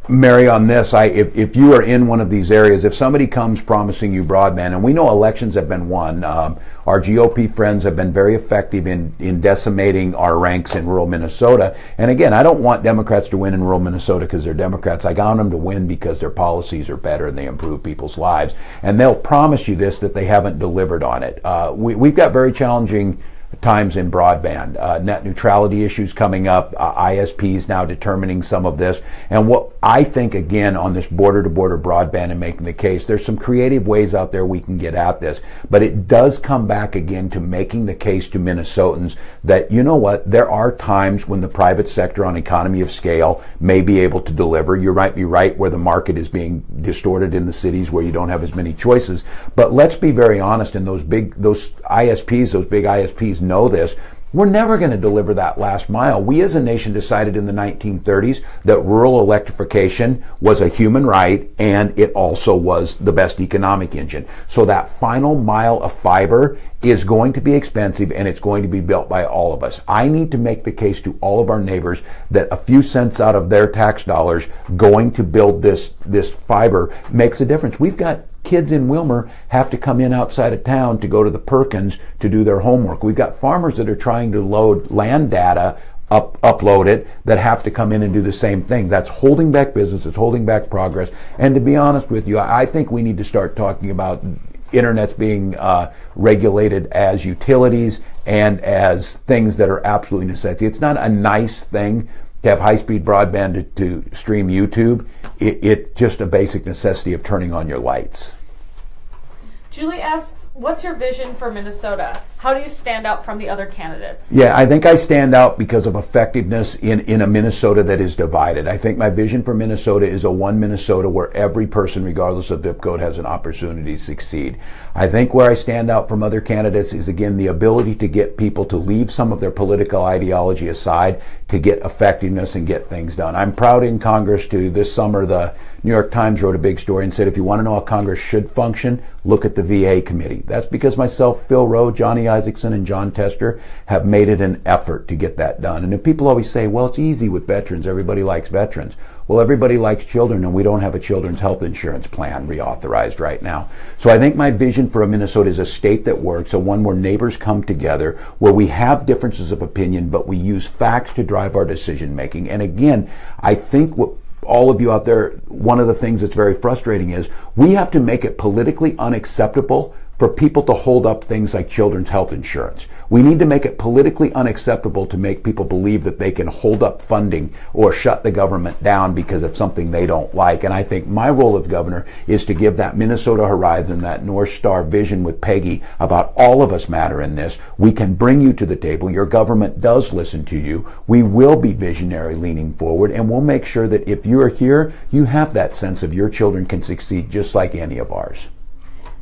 Mary, on this, if you are in one of these areas, if somebody comes promising you broadband, and we know elections have been won, our GOP friends have been very effective in decimating our ranks in rural Minnesota. And again, I don't want Democrats to win in rural Minnesota because they're Democrats. I want them to win because their policies are better and they improve people's lives. And they'll promise you this, that they haven't delivered on it. We've got very challenging times in broadband, net neutrality issues coming up, ISPs now determining some of this. And what I think, again, on this border-to-border broadband and making the case, there's some creative ways out there we can get at this. But it does come back again to making the case to Minnesotans that, you know what, there are times when the private sector on economy of scale may be able to deliver. You might be right where the market is being distorted in the cities where you don't have as many choices. But let's be very honest, and those big ISPs know this. We're never going to deliver that last mile. We as a nation decided in the 1930s that rural electrification was a human right, and it also was the best economic engine. So that final mile of fiber is going to be expensive, and it's going to be built by all of us. I need to make the case to all of our neighbors that a few cents out of their tax dollars going to build this fiber makes a difference. We've got kids in Wilmer have to come in outside of town to go to the Perkins to do their homework. We've got farmers that are trying to load land data, upload it, that have to come in and do the same thing. That's holding back business, it's holding back progress. And to be honest with you, I think we need to start talking about internet's being regulated as utilities and as things that are absolutely necessity. It's not a nice thing to have high-speed broadband to stream YouTube. It's just a basic necessity of turning on your lights. Julie asks, what's your vision for Minnesota? How do you stand out from the other candidates? Yeah, I think I stand out because of effectiveness in a Minnesota that is divided. I think my vision for Minnesota is a one Minnesota where every person, regardless of zip code, has an opportunity to succeed. I think where I stand out from other candidates is, again, the ability to get people to leave some of their political ideology aside to get effectiveness and get things done. I'm proud in Congress to, this summer, the New York Times wrote a big story and said, if you want to know how Congress should function, look at the VA committee. That's because myself, Phil Rowe, Johnny Isaacson, and John Tester have made it an effort to get that done. And if people always say, well, it's easy with veterans, everybody likes veterans. Well, everybody likes children, and we don't have a children's health insurance plan reauthorized right now. So I think my vision for a Minnesota is a state that works, a one where neighbors come together, where we have differences of opinion, but we use facts to drive our decision making. And again, I think what all of you out there, one of the things that's very frustrating is we have to make it politically unacceptable for people to hold up things like children's health insurance. We need to make it politically unacceptable to make people believe that they can hold up funding or shut the government down because of something they don't like. And I think my role as governor is to give that Minnesota horizon, that North Star vision with Peggy about all of us matter in this. We can bring you to the table. Your government does listen to you. We will be visionary leaning forward, and we'll make sure that if you're here, you have that sense of your children can succeed just like any of ours.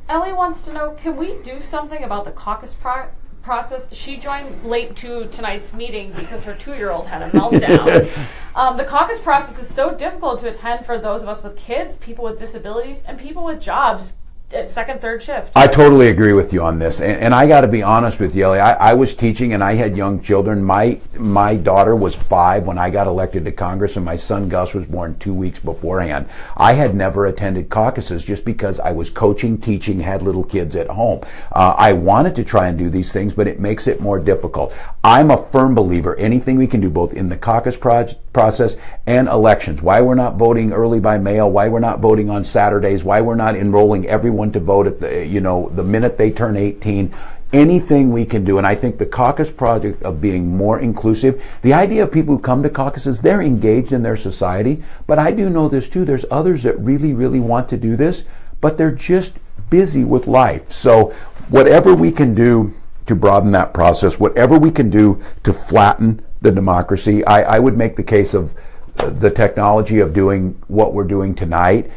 Ellie wants to know, can we do something about the caucus process? She joined late to tonight's meeting because her 2-year-old had a meltdown. The caucus process is so difficult to attend for those of us with kids, people with disabilities, and people with jobs at second, third shift. I totally agree with you on this. And I got to be honest with you, Ellie. I was teaching and I had young children. My daughter was 5 when I got elected to Congress, and my son Gus was born 2 weeks beforehand. I had never attended caucuses just because I was coaching, teaching, had little kids at home. I wanted to try and do these things, but it makes it more difficult. I'm a firm believer anything we can do both in the caucus process and elections. Why we're not voting early by mail, why we're not voting on Saturdays, why we're not enrolling everyone to vote at the minute they turn 18. Anything we can do, and I think the caucus project of being more inclusive, the idea of people who come to caucuses, they're engaged in their society, but I do know this too, there's others that really, really want to do this, but they're just busy with life. So whatever we can do to broaden that process, whatever we can do to flatten the democracy, I would make the case of the technology of doing what we're doing tonight.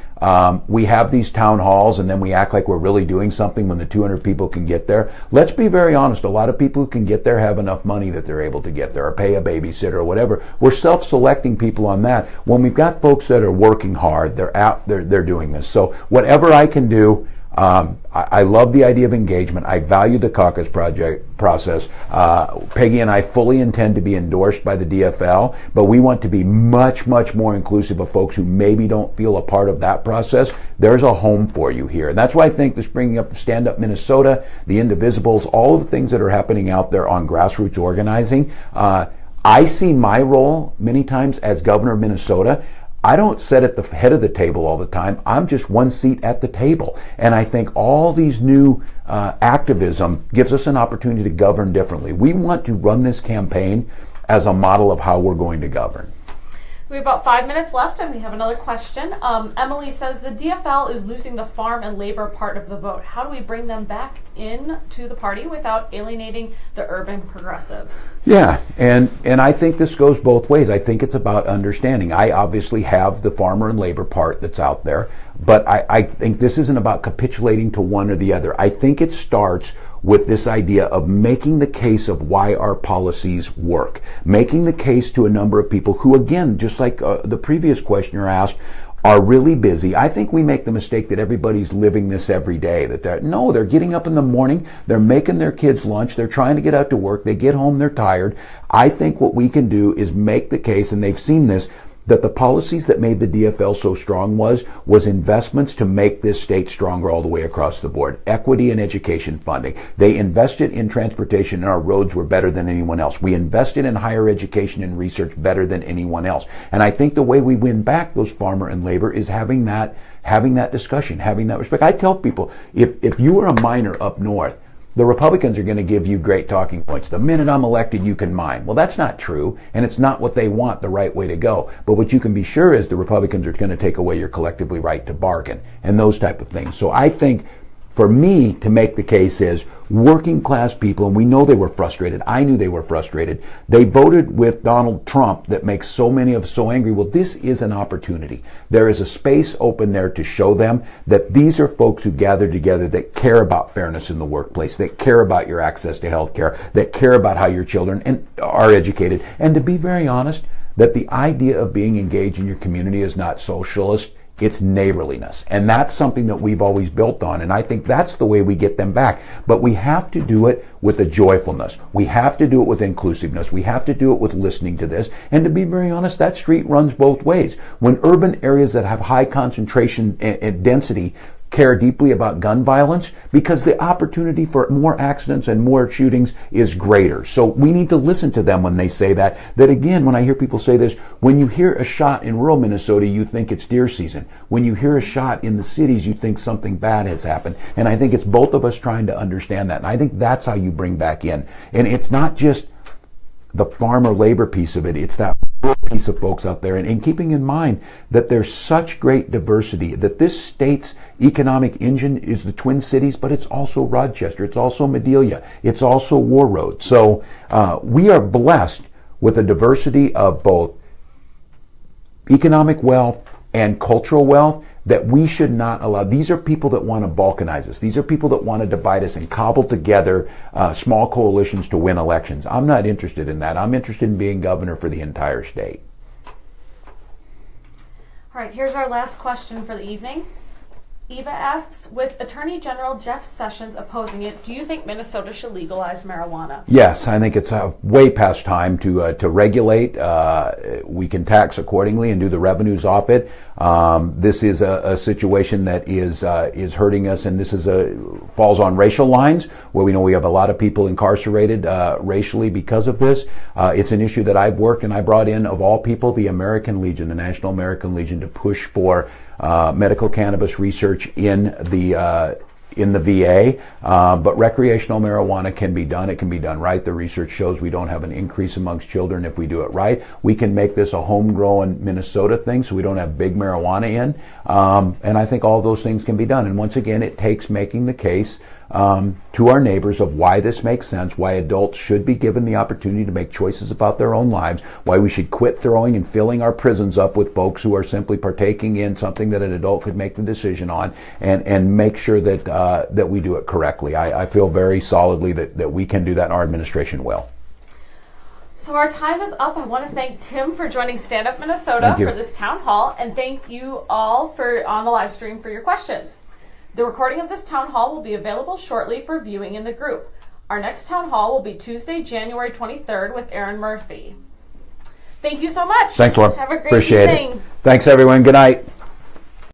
We have these town halls and then we act like we're really doing something when the 200 people can get there. Let's be very honest. A lot of people who can get there have enough money that they're able to get there or pay a babysitter or whatever. We're self-selecting people on that. When we've got folks that are working hard, they're out, they're doing this. So whatever I can do, I love the idea of engagement. I value the caucus process. Peggy and I fully intend to be endorsed by the DFL, but we want to be much, much more inclusive of folks who maybe don't feel a part of that process. There's a home for you here. And that's why I think this bringing up Stand Up Minnesota, the Indivisibles, all of the things that are happening out there on grassroots organizing. I see my role many times as governor of Minnesota. I don't sit at the head of the table all the time. I'm just one seat at the table. And I think all these new activism gives us an opportunity to govern differently. We want to run this campaign as a model of how we're going to govern. We have about 5 minutes left, and we have another question. Emily says the DFL is losing the farm and labor part of the vote. How do we bring them back in to the party without alienating the urban progressives? Yeah, and I think this goes both ways. I think it's about understanding. I obviously have the farmer and labor part that's out there, but I think this isn't about capitulating to one or the other. I think it starts with this idea of making the case of why our policies work, making the case to a number of people who, again, just like the previous questioner asked, are really busy. I think we make the mistake that everybody's living this every day, that they're getting up in the morning, they're making their kids lunch, they're trying to get out to work, they get home, they're tired. I think what we can do is make the case, and they've seen this, that the policies that made the DFL so strong was investments to make this state stronger all the way across the board. Equity and education funding. They invested in transportation, and our roads were better than anyone else. We invested in higher education and research better than anyone else. And I think the way we win back those farmer and labor is having that discussion, having that respect. I tell people, if you were a miner up north, the Republicans are going to give you great talking points. The minute I'm elected, you can mine. Well, that's not true, and it's not what they want, the right way to go. But what you can be sure is the Republicans are going to take away your collectively right to bargain and those type of things. So I think for me to make the case is working class people, and we know they were frustrated. I knew they were frustrated. They voted with Donald Trump that makes so many of us so angry. Well, this is an opportunity. There is a space open there to show them that these are folks who gather together that care about fairness in the workplace, that care about your access to health care, that care about how your children are educated. And to be very honest, that the idea of being engaged in your community is not socialist. It's neighborliness. And that's something that we've always built on. And I think that's the way we get them back. But we have to do it with a joyfulness. We have to do it with inclusiveness. We have to do it with listening to this. And to be very honest, that street runs both ways. When urban areas that have high concentration and density care deeply about gun violence because the opportunity for more accidents and more shootings is greater. So we need to listen to them when they say that. That again, when I hear people say this, when you hear a shot in rural Minnesota, you think it's deer season. When you hear a shot in the cities, you think something bad has happened. And I think it's both of us trying to understand that. And I think that's how you bring back in. And it's not just the farmer labor piece of it, it's that piece of folks out there, and keeping in mind that there's such great diversity, that this state's economic engine is the Twin Cities, but it's also Rochester, it's also Medelia, it's also War Road. So we are blessed with a diversity of both economic wealth and cultural wealth that we should not allow. These are people that want to balkanize us. These are people that want to divide us and cobble together small coalitions to win elections. I'm not interested in that. I'm interested in being governor for the entire state. All right, here's our last question for the evening. Eva asks, with Attorney General Jeff Sessions opposing it, do you think Minnesota should legalize marijuana? Yes, I think it's way past time to regulate. We can tax accordingly and do the revenues off it. This is a situation that is hurting us, and this falls on racial lines, where we know we have a lot of people incarcerated racially because of this. It's an issue that I've worked, and I brought in, of all people, the American Legion, the National American Legion, to push for medical cannabis research in the VA, but recreational marijuana can be done. It can be done right. The research shows we don't have an increase amongst children if we do it right. We can make this a homegrown Minnesota thing, so we don't have big marijuana in. And I think all those things can be done. And once again, it takes making the case to our neighbors of why this makes sense, why adults should be given the opportunity to make choices about their own lives, why we should quit throwing and filling our prisons up with folks who are simply partaking in something that an adult could make the decision on, and make sure that that we do it correctly. I feel very solidly that we can do that, and our administration will. So our time is up. I want to thank Tim for joining Stand Up Minnesota for this town hall, and thank you all for on the live stream for your questions. The recording of this town hall will be available shortly for viewing in the group. Our next town hall will be Tuesday, January 23rd with Aaron Murphy. Thank you so much. Thanks, Laura. Have a great Appreciate evening. it. Thanks, everyone. Good night.